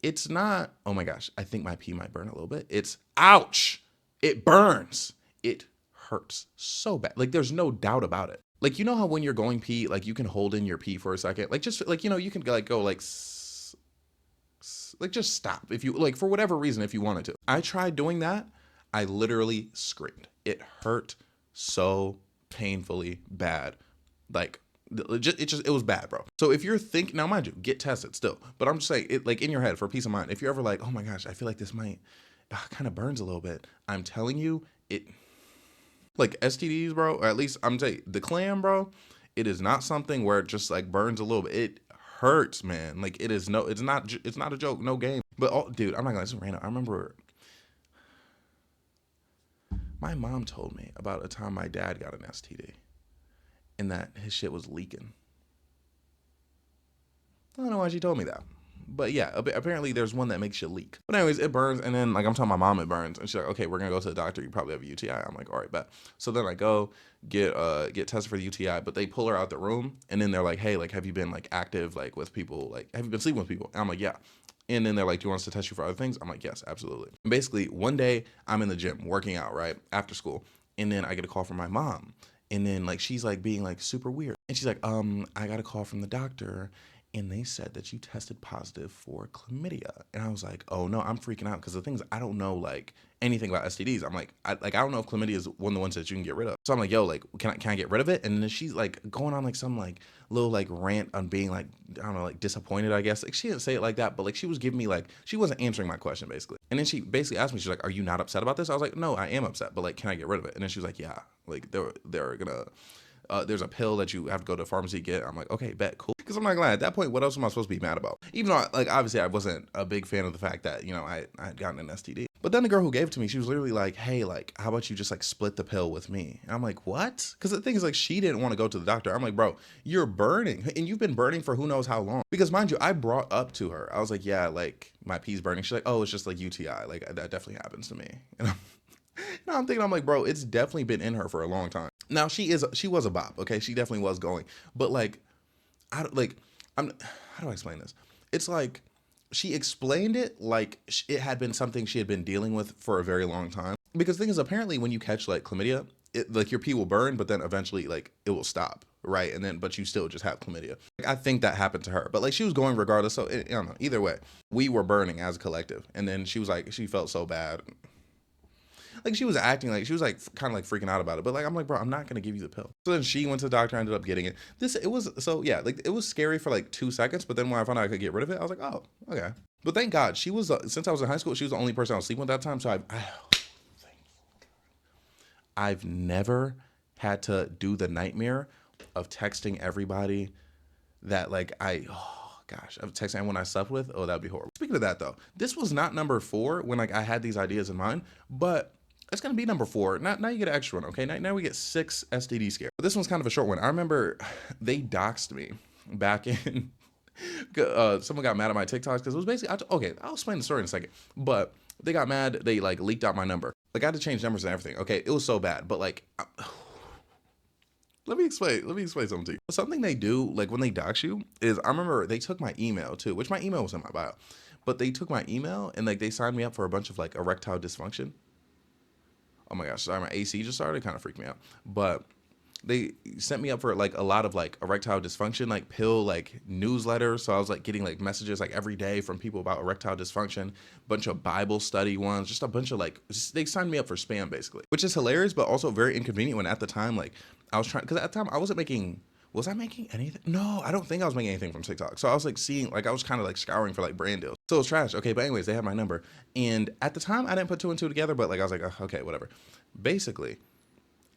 It's not, oh my gosh, I think my pee might burn a little bit. It's, ouch, it burns. It hurts so bad. Like, there's no doubt about it. Like, how when you're going pee, like, you can hold in your pee for a second. Like, just like, you can like go like, like, just stop if you, like, for whatever reason, if you wanted to. I tried doing that. I literally screamed. It hurt so painfully bad. Like, it was bad, bro. So if you're thinking, now mind you, get tested still. But I'm just saying, it, like, in your head, for peace of mind, if you're ever like, oh my gosh, I feel like this might kind of burns a little bit. I'm telling you, it, like, STDs, bro, or at least I'm telling you, the clam, bro, it is not something where it just like burns a little bit. It hurts, man. Like, it's not a joke, no game. But dude, I'm not gonna, this is random. I remember my mom told me about a time my dad got an STD and that his shit was leaking. I don't know why she told me that. But yeah, apparently there's one that makes you leak. But anyways, it burns. And then, like, I'm telling my mom it burns. And she's like, okay, we're going to go to the doctor. You probably have a UTI. I'm like, all right, bet. So then I go get tested for the UTI. But they pull her out the room. And then they're like, hey, like, have you been, like, active, like, with people? Like, have you been sleeping with people? And I'm like, yeah. And then they're like, do you want us to test you for other things? I'm like, yes, absolutely. And basically, one day I'm in the gym working out, right, after school. And then I get a call from my mom. And then, like, she's, like, being, like, super weird. And she's like, I got a call from the doctor. And they said that you tested positive for chlamydia. And I was like, oh no, I'm freaking out. Because the thing is, I don't know like anything about STDs. I'm like, I don't know if chlamydia is one of the ones that you can get rid of. So I'm like, yo, like, can I get rid of it? And then she's like going on like some like little like rant on being like, I don't know, like disappointed, I guess. Like, she didn't say it like that, but like she was giving me like, she wasn't answering my question basically. And then she basically asked me, she's like, are you not upset about this? I was like, no, I am upset, but like, can I get rid of it? And then she was like, yeah, like they're gonna, there's a pill that you have to go to the pharmacy get. I'm like, okay, bet, cool. Because I'm not glad at that point, what else am I supposed to be mad about? Even though, like, obviously I wasn't a big fan of the fact that, I had gotten an STD. But then the girl who gave it to me, she was literally like, hey, like, how about you just like split the pill with me? And I'm like, what? Because the thing is, like, she didn't want to go to the doctor. I'm like, bro, you're burning. And you've been burning for who knows how long. Because mind you, I brought up to her, I was like, yeah, like, my pee's burning. She's like, oh, it's just like UTI. Like, that definitely happens to me. And I'm thinking, I'm like, bro, it's definitely been in her for a long time. Now she was a bop, okay? She definitely was going, but like, how do I explain this? It's like, she explained it like it had been something she had been dealing with for a very long time. Because the thing is, apparently when you catch like chlamydia, like your pee will burn, but then eventually like it will stop, right? And then, but you still just have chlamydia. Like, I think that happened to her, but like she was going regardless. So I don't know. Either way, we were burning as a collective. And then she was like, she felt so bad. Like she was acting like she was like kind of like freaking out about it, but like I'm like, bro, I'm not gonna give you the pill. So then she went to the doctor, ended up getting it. It was so yeah, like it was scary for like 2 seconds, but then when I found out I could get rid of it, I was like, oh, okay. But thank God she was since I was in high school, she was the only person I was sleeping with that time. So I've never had to do the nightmare of texting everybody that like oh gosh, of texting anyone I slept with. Oh, that'd be horrible. Speaking of that though, this was not number 4 when like I had these ideas in mind, but it's gonna be number 4. Now you get an extra one, okay? Now we get 6 STD scares. But this one's kind of a short one. I remember they doxed me back in. Someone got mad at my TikToks because it was basically okay. I'll explain the story in a second, but they got mad. They like leaked out my number. Like I had to change numbers and everything. Okay, it was so bad, but like. Let me explain something to you. Something they do, like when they dox you, is I remember they took my email too, which my email was in my bio. But they took my email and like they signed me up for a bunch of like erectile dysfunction. Oh my gosh, sorry, my AC just started, kind of freaked me out. But they sent me up for like a lot of like erectile dysfunction, like pill, like newsletters. So I was like getting like messages like every day from people about erectile dysfunction, bunch of Bible study ones, just a bunch of like, they signed me up for spam basically, which is hilarious, but also very inconvenient when at the time, like I was trying, cause at the time I wasn't making, was I making anything? No, I don't think I was making anything from TikTok. So I was like seeing, like I was kind of like scouring for like brand deals. So it was trash. Okay, but anyways, they had my number. And at the time I didn't put 2 and 2 together, but like I was like, okay, whatever. Basically,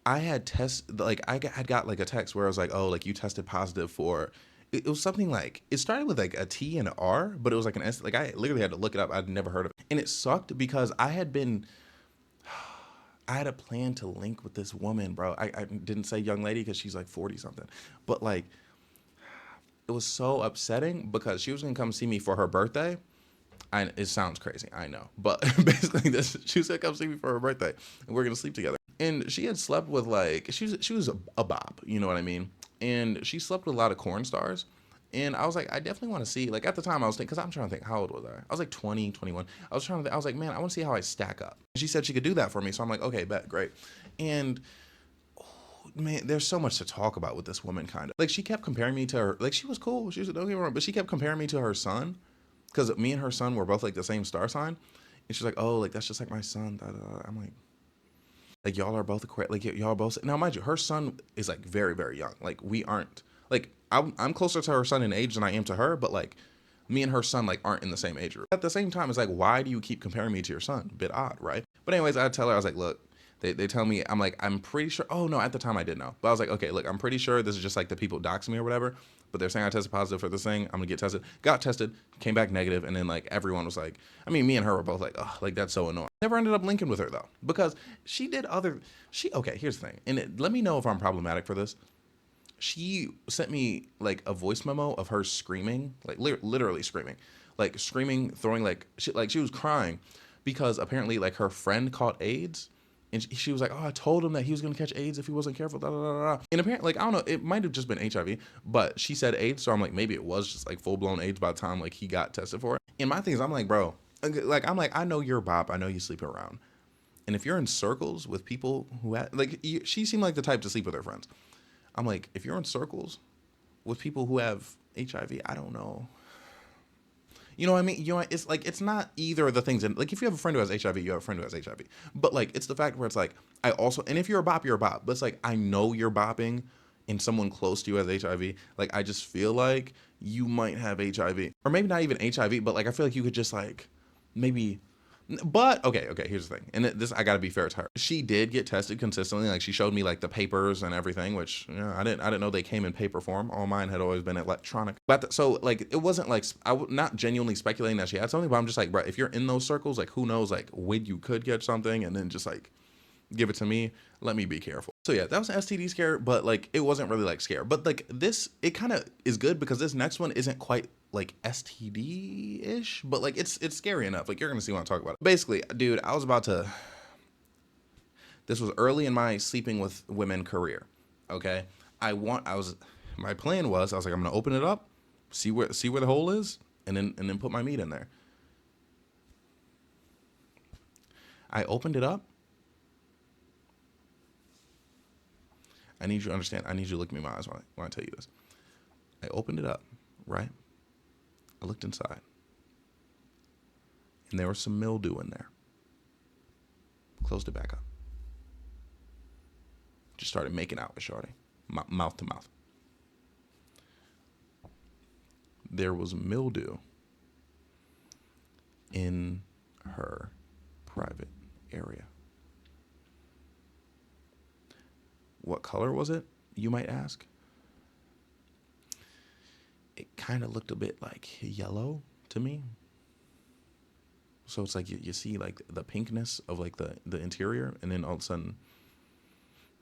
I had like I had got like a text where I was like, oh, like you tested positive for, it was something like, it started with like a T and an R, but it was like an S, like I literally had to look it up. I'd never heard of it. And it sucked because I had a plan to link with this woman, bro. I didn't say young lady because she's like 40 something, but like, it was so upsetting because she was gonna come see me for her birthday. It sounds crazy, I know, but basically, she was gonna come see me for her birthday, and we're gonna sleep together. And she had slept with like she was a bop, you know what I mean? And she slept with a lot of corn stars. And I was like, I definitely want to see, like at the time I was thinking, because I'm trying to think, how old was I? I was like 20, 21. I was trying to think, I was like, man, I want to see how I stack up. She said she could do that for me. So I'm like, okay, bet, great. And man, there's so much to talk about with this woman, kind of. Like she kept comparing me to her, like she was cool. She was, don't get me wrong, but she kept comparing me to her son. Because me and her son were both like the same star sign. And she's like, oh, like that's just like my son. Da, da, da. I'm like y'all are both like y'all both. Now, mind you, her son is like very, very young. Like we aren't, like I'm closer to her son in age than I am to her, but like me and her son like aren't in the same age group. At the same time, it's like, why do you keep comparing me to your son? Bit odd, right? But anyways, I tell her, I was like, look, they tell me, I'm like, I'm pretty sure. Oh no, at the time I didn't know, but I was like, okay, look, I'm pretty sure this is just like the people doxing me or whatever. But they're saying I tested positive for this thing. I'm gonna get tested. Got tested, came back negative, and then like everyone was like, I mean, me and her were both like, oh, like that's so annoying. Never ended up linking with her though, because she did other. Okay, here's the thing, and let me know if I'm problematic for this. She sent me like a voice memo of her screaming, like literally screaming, like screaming, throwing like she was crying because apparently like her friend caught AIDS. And she was like, oh, I told him that he was going to catch AIDS if he wasn't careful. Da, da, da, da. And apparently, like, I don't know, it might have just been HIV, but she said AIDS. So I'm like, maybe it was just like full blown AIDS by the time like he got tested for it. And my thing is, I'm like, bro, like, I know you're a bop. I know you sleep around. And if you're in circles with people who she seemed like the type to sleep with her friends. I'm like, if you're in circles with people who have HIV, I don't know. You know what I mean? You know, it's like, it's not either of the things. And like, if you have a friend who has HIV, you have a friend who has HIV. But like, it's the fact where it's like, I also, and if you're a bop, you're a bop. But it's like, I know you're bopping and someone close to you has HIV. Like, I just feel like you might have HIV. Or maybe not even HIV, but like, I feel like you could just like, maybe. But okay, here's the thing, and this I gotta be fair to her. She did get tested consistently. Like she showed me like the papers and everything, which I didn't know they came in paper form. All mine had always been electronic. But so like it wasn't like not genuinely speculating that she had something, but I'm just like, bro, if you're in those circles, like who knows, like when you could get something, and then just like give it to me. Let me be careful. So yeah, that was an STD scare, but like it wasn't really like scare. But like this, it kind of is good because this next one isn't quite like STD-ish, but like it's scary enough. Like you're gonna see what I'm talking about. Basically, dude, I was about to. This was early in my sleeping with women career. Okay, my plan was I was like, I'm gonna open it up, see where the hole is, and then put my meat in there. I opened it up. I need you to understand. I need you to look me in my eyes when I tell you this. I opened it up, right? I looked inside, and there was some mildew in there. Closed it back up. Just started making out with Shorty, mouth to mouth. There was mildew in her private area. What color was it, you might ask? It kind of looked a bit like yellow to me. So it's like you see like the pinkness of like the interior, and then all of a sudden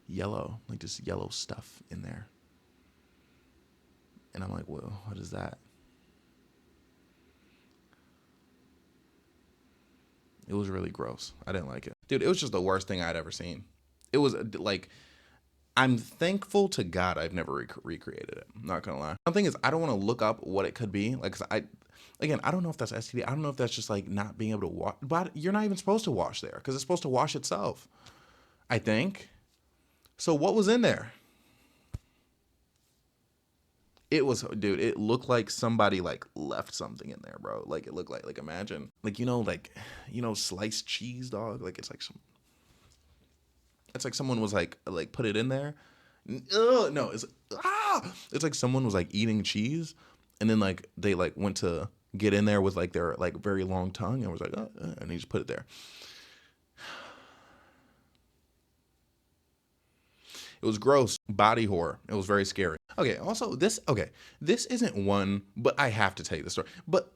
yellow, like just yellow stuff in there. And I'm like, well, what is that? It was really gross. I didn't like it. Dude, it was just the worst thing I'd ever seen. It was like, I'm thankful to God I've never recreated it. I'm not gonna lie. The thing is, I don't want to look up what it could be. Like, 'cause I don't know if that's STD. I don't know if that's just like not being able to wash. But you're not even supposed to wash there because it's supposed to wash itself, I think. So what was in there? It was, dude, it looked like somebody like left something in there, bro. Like it looked like imagine, like, sliced cheese, dog. Like it's like someone was like put it in there. No, it's like someone was like eating cheese, and then like they like went to get in there with like their like very long tongue and was like, and he just put it there. It was gross, body horror. It was very scary. Okay, also this isn't one, but I have to tell you the story. But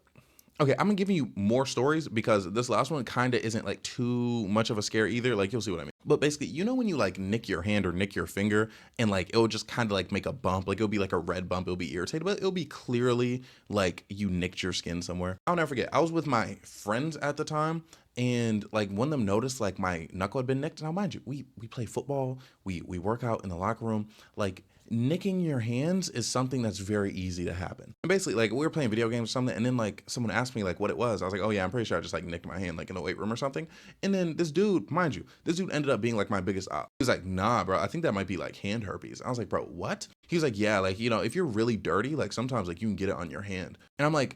okay, I'm gonna give you more stories because this last one kind of isn't like too much of a scare either. Like you'll see what I mean. But basically, when you like nick your hand or nick your finger and like it'll just kind of like make a bump, like it'll be like a red bump, it'll be irritated, but it'll be clearly like you nicked your skin somewhere. I'll never forget. I was with my friends at the time, and like one of them noticed like my knuckle had been nicked. Now mind you, we play football, we work out in the locker room. Like nicking your hands is something that's very easy to happen. And basically, like we were playing video games or something, and then like someone asked me like what it was. I was like, oh yeah, I'm pretty sure I just like nicked my hand like in the weight room or something. And then this dude, mind you, ended up being like my biggest op. He was like, nah, bro, I think that might be like hand herpes. I was like, bro, what? He was like, yeah, like if you're really dirty, like sometimes like you can get it on your hand. And I'm like,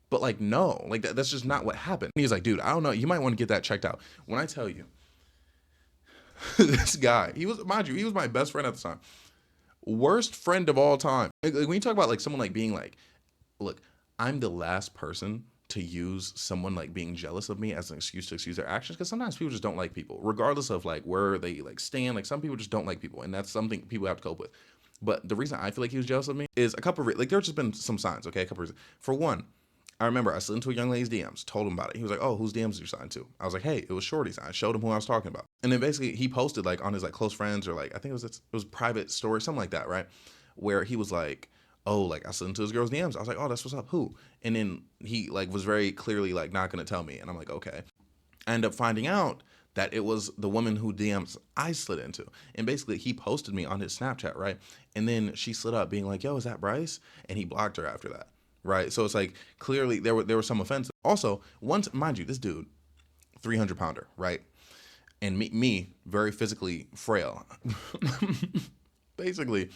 but like no, like that's just not what happened. And he was like, dude, I don't know, you might want to get that checked out. When I tell you, this guy, he was my best friend at the time. Worst friend of all time. Like when you talk about like someone like being like, look, I'm the last person to use someone like being jealous of me as an excuse to excuse their actions, because sometimes people just don't like people regardless of like where they like stand. Like some people just don't like people, and that's something people have to cope with. But the reason I feel like he was jealous of me is a couple of like there's just been some signs. Okay, a couple of reasons. For one, I remember I slid into a young lady's DMs, told him about it. He was like, oh, whose DMs did you sign to? I was like, hey, it was Shorty's. I showed him who I was talking about. And then basically he posted like on his like close friends, or like I think it was private story, something like that, right? Where he was like, oh, like I slid into his girl's DMs. I was like, oh, that's what's up. Who? And then he like was very clearly like not gonna tell me. And I'm like, okay. I end up finding out that it was the woman who DMs I slid into. And basically he posted me on his Snapchat, right? And then she slid up being like, yo, is that Bryce? And he blocked her after that. Right. So it's like clearly there was some offense. Also, once, mind you, this dude, 300-pounder, right? And me, very physically frail. Basically,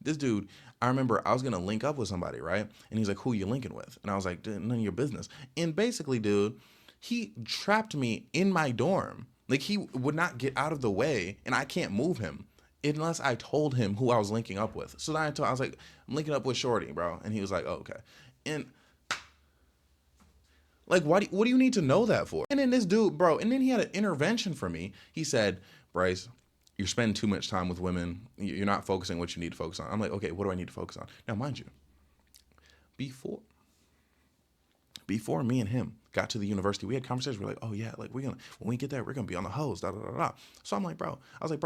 this dude, I remember I was going to link up with somebody, right? And he's like, who you linking with? And I was like, none of your business. And basically, dude, he trapped me in my dorm. Like he would not get out of the way, and I can't move him unless I told him who I was linking up with. So then I was like, I'm linking up with Shorty, bro. And he was like, oh, okay. And like, what do you need to know that for? And then this dude, bro, and then he had an intervention for me. He said, Bryce, you're spending too much time with women. You're not focusing what you need to focus on. I'm like, okay, what do I need to focus on? Now, mind you, before me and him got to the university, we had conversations. We're like, oh yeah, like when we get there, we're gonna be on the hose, da da da da. So I'm like, bro,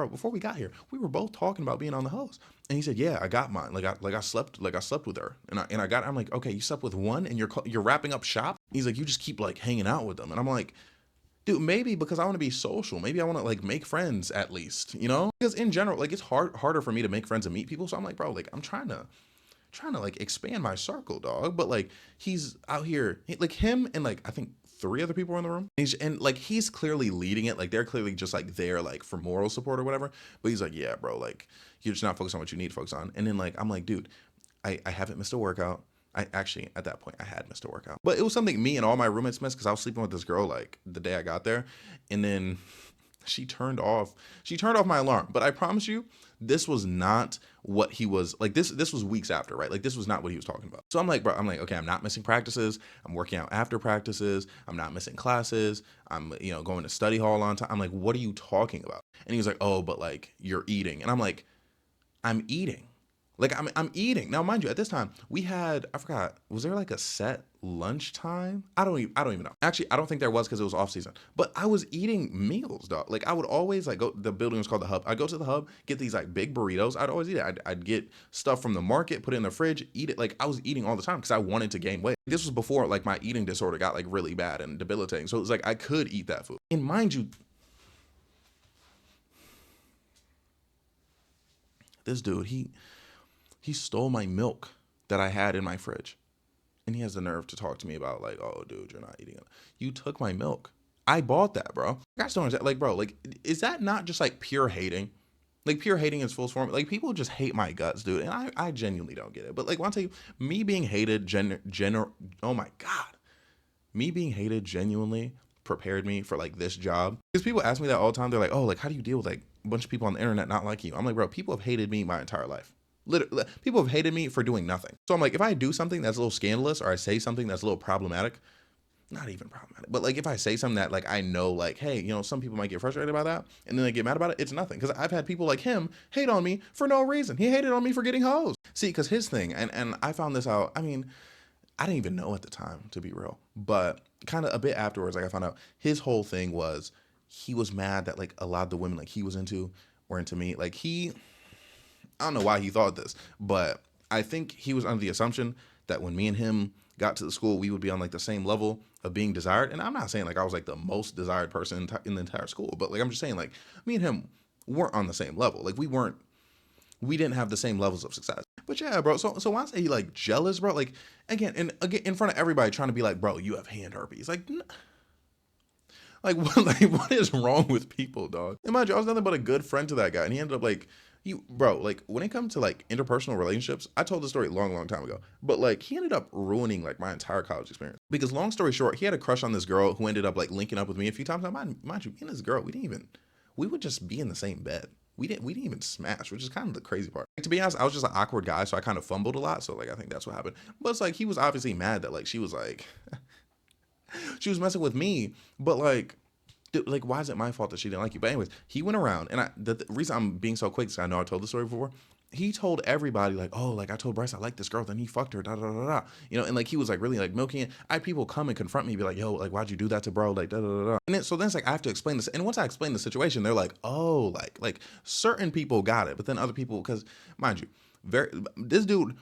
before we got here, we were both talking about being on the hose. And he said, yeah, I got mine. I slept with her, and I'm like, okay, you slept with one, and you're wrapping up shop. He's like, you just keep like hanging out with them, and I'm like, dude, maybe because I want to be social, maybe I want to like make friends at least, because in general, like it's harder for me to make friends and meet people. So I'm like, bro, like I'm trying to trying to like expand my circle, dog. But like he's out here, like him and like I think three other people are in the room. And like he's clearly leading it. Like they're clearly just like there like for moral support or whatever. But he's like, yeah, bro, like you're just not focused on what you need to focus on. And then like I'm like, dude, I haven't missed a workout. I actually at that point I had missed a workout, but it was something me and all my roommates missed because I was sleeping with this girl like the day I got there, and then she turned off my alarm. But I promise you, this was not what he was like. This was weeks after, right? Like this was not what he was talking about. So I'm like, bro, I'm like, okay, I'm not missing practices. I'm working out after practices. I'm not missing classes. I'm going to study hall on time. I'm like, what are you talking about? And he was like, oh, but like you're eating, and I'm like, I'm eating. Like I'm eating. Now, mind you, at this time, we had, I forgot, was there like a set lunchtime? I don't even know. Actually, I don't think there was because it was off season. But I was eating meals, dog. Like I would always like go, the building was called the Hub. I'd go to the Hub, get these like big burritos. I'd always eat it. I'd get stuff from the market, put it in the fridge, eat it. Like I was eating all the time because I wanted to gain weight. This was before like my eating disorder got like really bad and debilitating. So it was like I could eat that food. And mind you, this dude, he stole my milk that I had in my fridge. And he has the nerve to talk to me about like, oh, dude, you're not eating it. You took my milk. I bought that, bro. I just don't understand. Like, bro, like, is that not just like pure hating? Like pure hating in its full form. Like people just hate my guts, dude. And I genuinely don't get it. But like, want to tell you, me being hated, oh my God. Me being hated genuinely prepared me for like this job. Because people ask me that all the time. They're like, oh, like, how do you deal with like a bunch of people on the internet not liking you? I'm like, bro, people have hated me my entire life. Literally, people have hated me for doing nothing. So I'm like, if I do something that's a little scandalous or I say something that's a little problematic, not even problematic, but like if I say something that like I know like, hey, some people might get frustrated about that and then they get mad about it, it's nothing. Because I've had people like him hate on me for no reason. He hated on me for getting hoes. See, because his thing, and I found this out, I mean, I didn't even know at the time, to be real, but kind of a bit afterwards, like I found out his whole thing was he was mad that like a lot of the women like he was into were into me. Like I don't know why he thought this, but I think he was under the assumption that when me and him got to the school, we would be on like the same level of being desired. And I'm not saying like I was like the most desired person in the entire school, but like I'm just saying like me and him weren't on the same level. Like we didn't have the same levels of success. But yeah, bro. So when I say he like jealous, bro, like again in front of everybody trying to be like, bro, you have hand herpes. What is wrong with people, dog? And mind you, I was nothing but a good friend to that guy, and he ended up like bro, like when it comes to like interpersonal relationships, I told the story a long time ago, but like he ended up ruining like my entire college experience because long story short, he had a crush on this girl who ended up like linking up with me a few times. Now, mind you, me and this girl, we would just be in the same bed. We didn't even smash, which is kind of the crazy part. Like, to be honest, I was just an awkward guy, so I kind of fumbled a lot. So like I think that's what happened. But it's like he was obviously mad that like she was like she was messing with me, but like dude, like why is it my fault that she didn't like you? But anyways, he went around, and the reason I'm being so quick is I know I told the story before. He told everybody like, oh, like I told Bryce I like this girl, then he fucked her, da da da da, and like he was like really like milking it. I had people come and confront me, be like, yo, like why'd you do that to bro, like da da da da. And so then it's like I have to explain this, and once I explain the situation, they're like, oh, like certain people got it, but then other people, because mind you, this dude,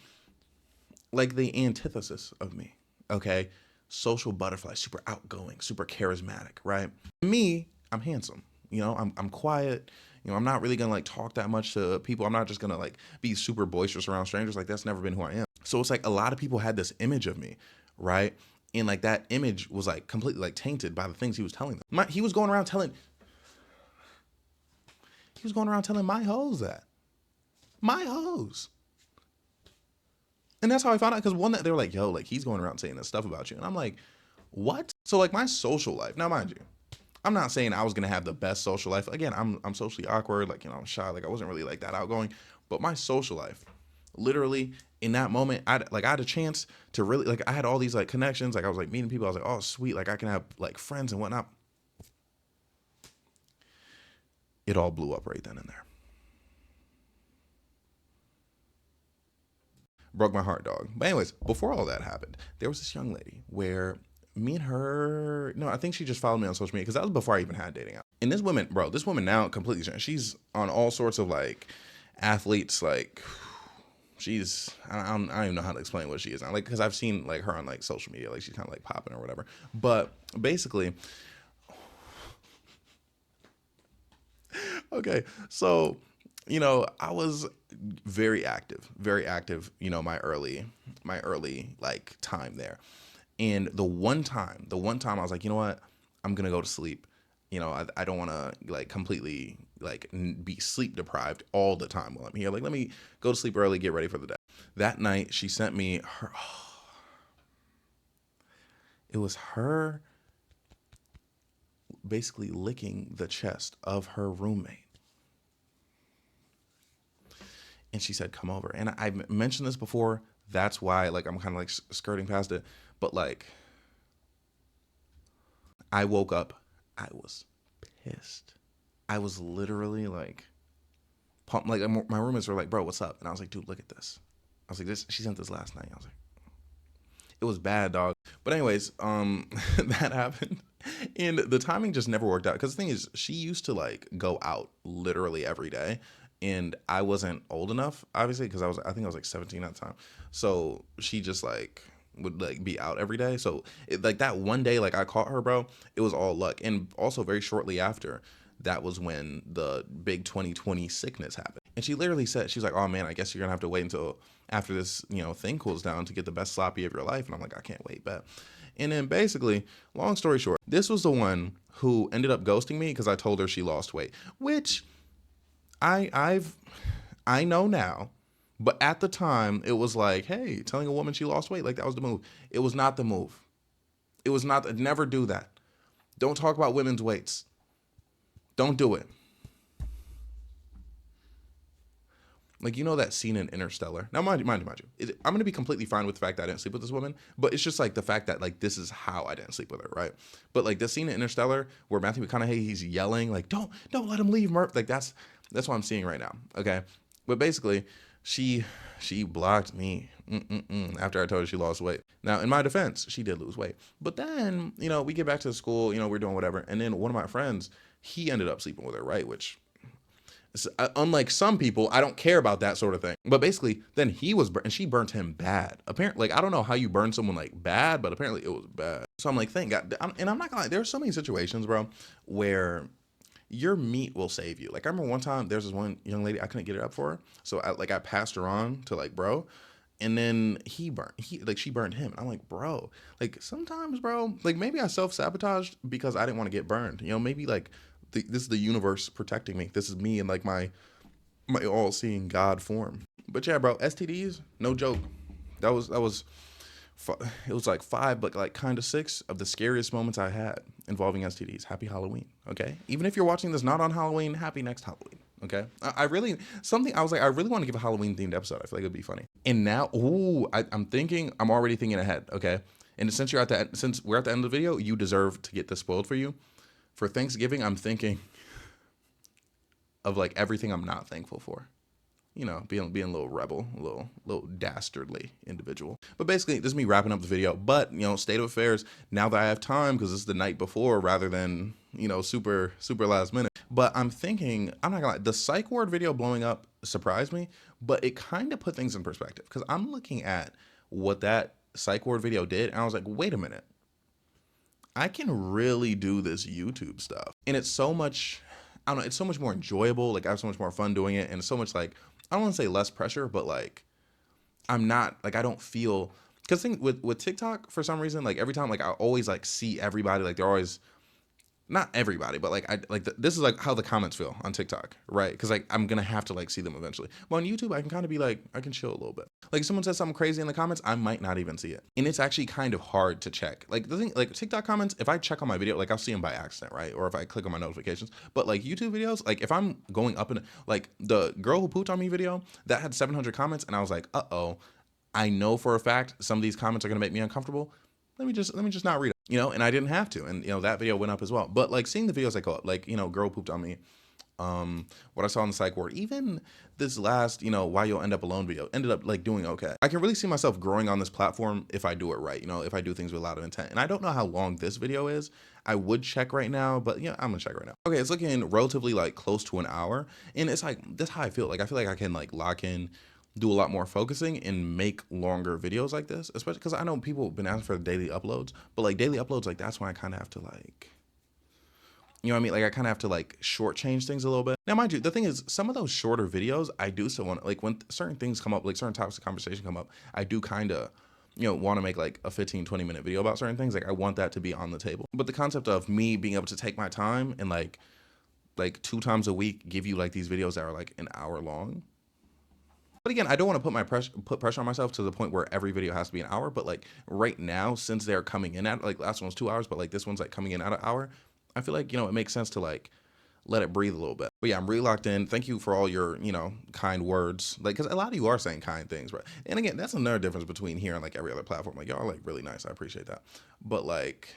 like the antithesis of me, okay, social butterfly, super outgoing, super charismatic, right? Me, I'm handsome. I'm quiet. I'm not really gonna like talk that much to people. I'm not just gonna like be super boisterous around strangers. Like that's never been who I am. So it's like a lot of people had this image of me, right? And like that image was like completely like tainted by the things he was telling them. He was going around telling my hoes that. My hoes. And that's how I found out, because one that they were like, yo, like he's going around saying this stuff about you. And I'm like, what? So like my social life, now mind you, I'm not saying I was gonna have the best social life. Again, I'm socially awkward, like I'm shy, like I wasn't really like that outgoing. But my social life, literally in that moment, I had a chance to really like I had all these like connections, like I was like meeting people, I was like, oh sweet, like I can have like friends and whatnot. It all blew up right then and there. Broke my heart, dog. But anyways, before all that happened, there was this young lady where me and her, no, I think she just followed me on social media because that was before I even had dating out. And this woman now completely changed. She's on all sorts of like athletes, like I don't even know how to explain what she is now. Like, because I've seen like her on like social media, like she's kind of like popping or whatever. But basically, okay, so I was very active, my early like time there. And the one time I was like, you know what, I'm gonna go to sleep. I don't want to like completely like be sleep deprived all the time while I'm here. Like, let me go to sleep early, get ready for the day. That night, she sent me her. It was her basically licking the chest of her roommate. And she said, come over. And I mentioned this before. That's why, like, I'm kind of like skirting past it. But, like, I woke up. I was pissed. I was literally like, pumped. Like, my roommates were like, bro, what's up? And I was like, dude, look at this. I was like, she sent this last night. I was like, it was bad, dog. But anyways, that happened. And the timing just never worked out. Because the thing is, she used to like go out literally every day. And I wasn't old enough, obviously, because I think I was like 17 at the time. So she just like would like be out every day. So like that one day, like I caught her, bro, it was all luck. And also very shortly after, that was when the big 2020 sickness happened. And she literally said, she's like, oh man, I guess you're gonna have to wait until after this, thing cools down to get the best sloppy of your life. And I'm like, I can't wait, bet. And then basically, long story short, this was the one who ended up ghosting me because I told her she lost weight, which I've I know now, but at the time it was like, hey, telling a woman she lost weight, like that was the move. It was not the move. It was not. Never do that. Don't talk about women's weights. Don't do it. Like, that scene in Interstellar. Now, mind you, I'm gonna be completely fine with the fact that I didn't sleep with this woman, but it's just like the fact that like this is how I didn't sleep with her, right? But like the scene in Interstellar where Matthew McConaughey, he's yelling like, "Don't let him leave, Murph." Like that's what I'm seeing right now. Okay, but basically, she blocked me after I told her she lost weight. Now, in my defense, she did lose weight, but then we get back to the school, we're doing whatever, and then one of my friends, he ended up sleeping with her, right? Which, unlike some people, I don't care about that sort of thing. But basically, then he was burnt, and she burnt him bad. Apparently, like I don't know how you burn someone like bad, but apparently it was bad. So I'm like, thank God. And I'm not gonna lie, there's so many situations, bro, where your meat will save you. Like I remember one time, there's this one young lady, I couldn't get it up for her, so I passed her on to like bro, and then she burned him. And I'm like, bro, like sometimes, bro, like maybe I self-sabotaged because I didn't want to get burned. Maybe like this is the universe protecting me. This is me in like my all-seeing God form. But yeah, bro, STDs, no joke. That was it was like 5, but like kind of 6 of the scariest moments I had involving STDs. Happy Halloween, okay? Even if you're watching this not on Halloween, happy next Halloween, okay? I really something I was like, I really want to give a Halloween themed episode. I feel like it'd be funny. And now, I'm already thinking ahead, okay? And since we're at the end of the video, you deserve to get this spoiled for you. For Thanksgiving, I'm thinking of like everything I'm not thankful for. Being a little rebel, a little dastardly individual. But basically, this is me wrapping up the video. But state of affairs. Now that I have time, because this is the night before rather than super last minute. But I'm thinking, I'm not gonna lie, the psych ward video blowing up surprised me, but it kind of put things in perspective because I'm looking at what that psych ward video did, and I was like, wait a minute. I can really do this YouTube stuff. And it's so much, I don't know, it's so much more enjoyable. Like I have so much more fun doing it. And it's so much like, I don't want to say less pressure, but like, I'm not, like, I don't feel, because thing with TikTok, for some reason, like every time, like I always like see everybody, like they're always, not everybody, but like this is like how the comments feel on TikTok, right? Because like I'm gonna have to like see them eventually. But on YouTube, I can kind of be like, I can chill a little bit. Like if someone says something crazy in the comments, I might not even see it, and it's actually kind of hard to check. Like the thing, like TikTok comments, if I check on my video, like I'll see them by accident, right? Or if I click on my notifications. But like YouTube videos, like if I'm going up in, like the girl who pooped on me video that had 700 comments, and I was like, I know for a fact some of these comments are gonna make me uncomfortable. Let me just not read it, and I didn't have to, and that video went up as well. But like seeing the videos that go up, like girl pooped on me, what I saw in the psych ward, even this last why you'll end up alone video ended up like doing okay. I can really see myself growing on this platform if I do it right, if I do things with a lot of intent. And I don't know how long this video is. I would check right now, but yeah, I'm gonna check right now. Okay, it's looking relatively like close to an hour, and it's like that's how I feel. Like I feel like I can like lock in, do a lot more focusing, and make longer videos like this, especially because I know people have been asking for daily uploads, but like daily uploads, like that's when I kind of have to like You know what I mean? Like I kind of have to like shortchange things a little bit. Now, mind you, the thing is, some of those shorter videos, I do still want, like when certain things come up, like certain topics of conversation come up, I do kind of, want to make like a 15-20 minute video about certain things. Like I want that to be on the table. But the concept of me being able to take my time and like 2 times a week give you like these videos that are like an hour long. But again, I don't want to put pressure on myself to the point where every video has to be an hour. But like right now, since they're coming in at like last one was 2 hours, but like this one's like coming in at an hour, I feel like it makes sense to like let it breathe a little bit. But yeah, I'm really locked in. Thank you for all your kind words, like because a lot of you are saying kind things, right? And again, that's another difference between here and like every other platform. Like y'all are like really nice. I appreciate that. But like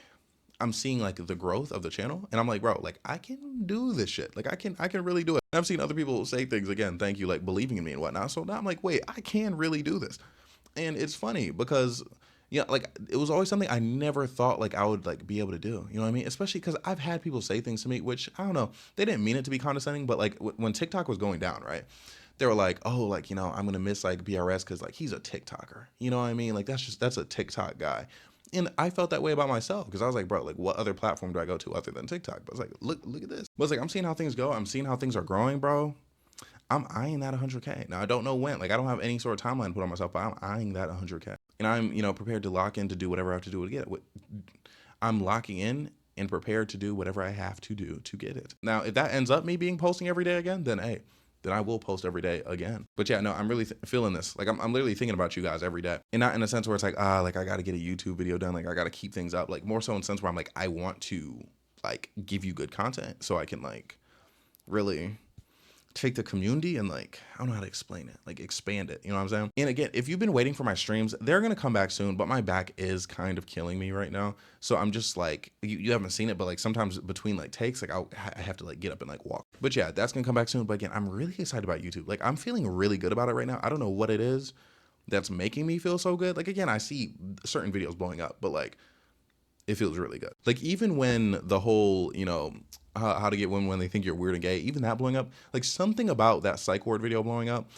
I'm seeing like the growth of the channel and I'm like, bro, like I can do this shit. Like I can really do it. And I've seen other people say things again, thank you, like believing in me and whatnot. So now I'm like, wait, I can really do this. And it's funny because like it was always something I never thought like I would like be able to do. You know what I mean? Especially because I've had people say things to me, which I don't know, they didn't mean it to be condescending, but like when TikTok was going down, right? They were like, oh, like, I'm gonna miss like BRS because like he's a TikToker. You know what I mean? Like that's a TikTok guy. And I felt that way about myself because I was like, bro, like what other platform do I go to other than TikTok? But it's like, look at this. But it's like I'm seeing how things go. I'm seeing how things are growing, bro. I'm eyeing that 100K. Now I don't know when. Like I don't have any sort of timeline put on myself, but I'm eyeing that 100K. And I'm, prepared to lock in to do whatever I have to do to get it. I'm locking in and prepared to do whatever I have to do to get it. Now, if that ends up me being posting every day again, then hey, then I will post every day again. But yeah, no, I'm really feeling this. Like I'm literally thinking about you guys every day, and not in a sense where it's like like I got to get a YouTube video done. Like I got to keep things up. Like more so in a sense where I'm like I want to like give you good content so I can like really take the community and like I don't know how to explain it, like expand it, you know what I'm saying? And again, if you've been waiting for my streams, they're gonna come back soon, but my back is kind of killing me right now. So I'm just like you haven't seen it, but like sometimes between like takes, like I have to like get up and like walk. But yeah, that's gonna come back soon. But again, I'm really excited about YouTube. Like I'm feeling really good about it right now. I don't know what it is that's making me feel so good. Like again, I see certain videos blowing up, but like it feels really good. Like even when the whole, how to get women when they think you're weird and gay, even that blowing up, like something about that psych ward video blowing up,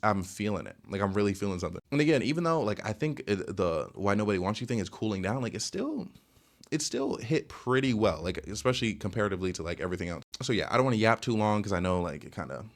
I'm feeling it. Like I'm really feeling something. And again, even though like I think the why nobody wants you thing is cooling down, like it's still hit pretty well, like especially comparatively to like everything else. So yeah, I don't want to yap too long because I know like it kind of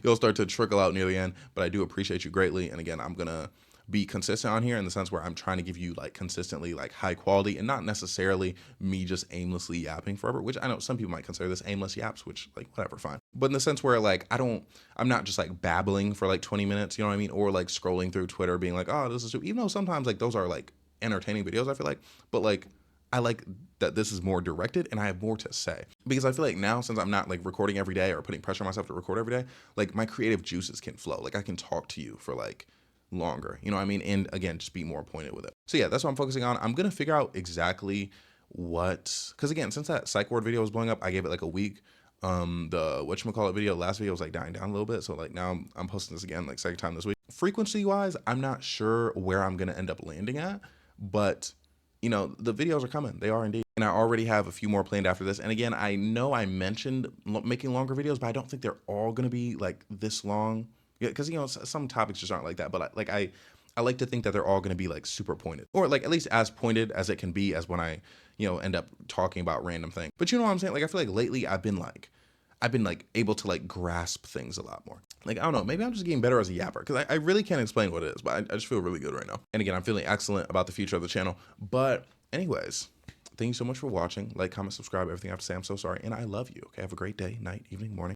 you'll start to trickle out near the end, but I do appreciate you greatly. And again, I'm gonna be consistent on here in the sense where I'm trying to give you like consistently like high quality and not necessarily me just aimlessly yapping forever, which I know some people might consider this aimless yaps, which like whatever, fine. But in the sense where like I'm not just like babbling for like 20 minutes, you know what I mean? Or like scrolling through Twitter being like, oh, this is, even though sometimes like those are like entertaining videos, I feel like, but like I like that this is more directed and I have more to say because I feel like now since I'm not like recording every day or putting pressure on myself to record every day, like my creative juices can flow. Like I can talk to you for like longer, you know what I mean? And again, just be more pointed with it. So yeah, that's what I'm focusing on. I'm going to figure out exactly because again, since that psych ward video was blowing up, I gave it like a week. The whatchamacallit video, last video was like dying down a little bit. So like now I'm posting this again, like second time this week. Frequency wise, I'm not sure where I'm going to end up landing at, but the videos are coming. They are indeed. And I already have a few more planned after this. And again, I know I mentioned making longer videos, but I don't think they're all going to be like this long. Yeah, because some topics just aren't like that. But I like to think that they're all going to be like super pointed, or like at least as pointed as it can be as when I end up talking about random things. But you know what I'm saying? Like I feel like lately I've been able to like grasp things a lot more. Like I don't know, maybe I'm just getting better as a yapper because I really can't explain what it is, but I just feel really good right now. And again, I'm feeling excellent about the future of the channel. But anyways, thank you so much for watching. Like, comment, subscribe, everything I have to say. I'm so sorry, and I love you. Okay, have a great day, night, evening, morning.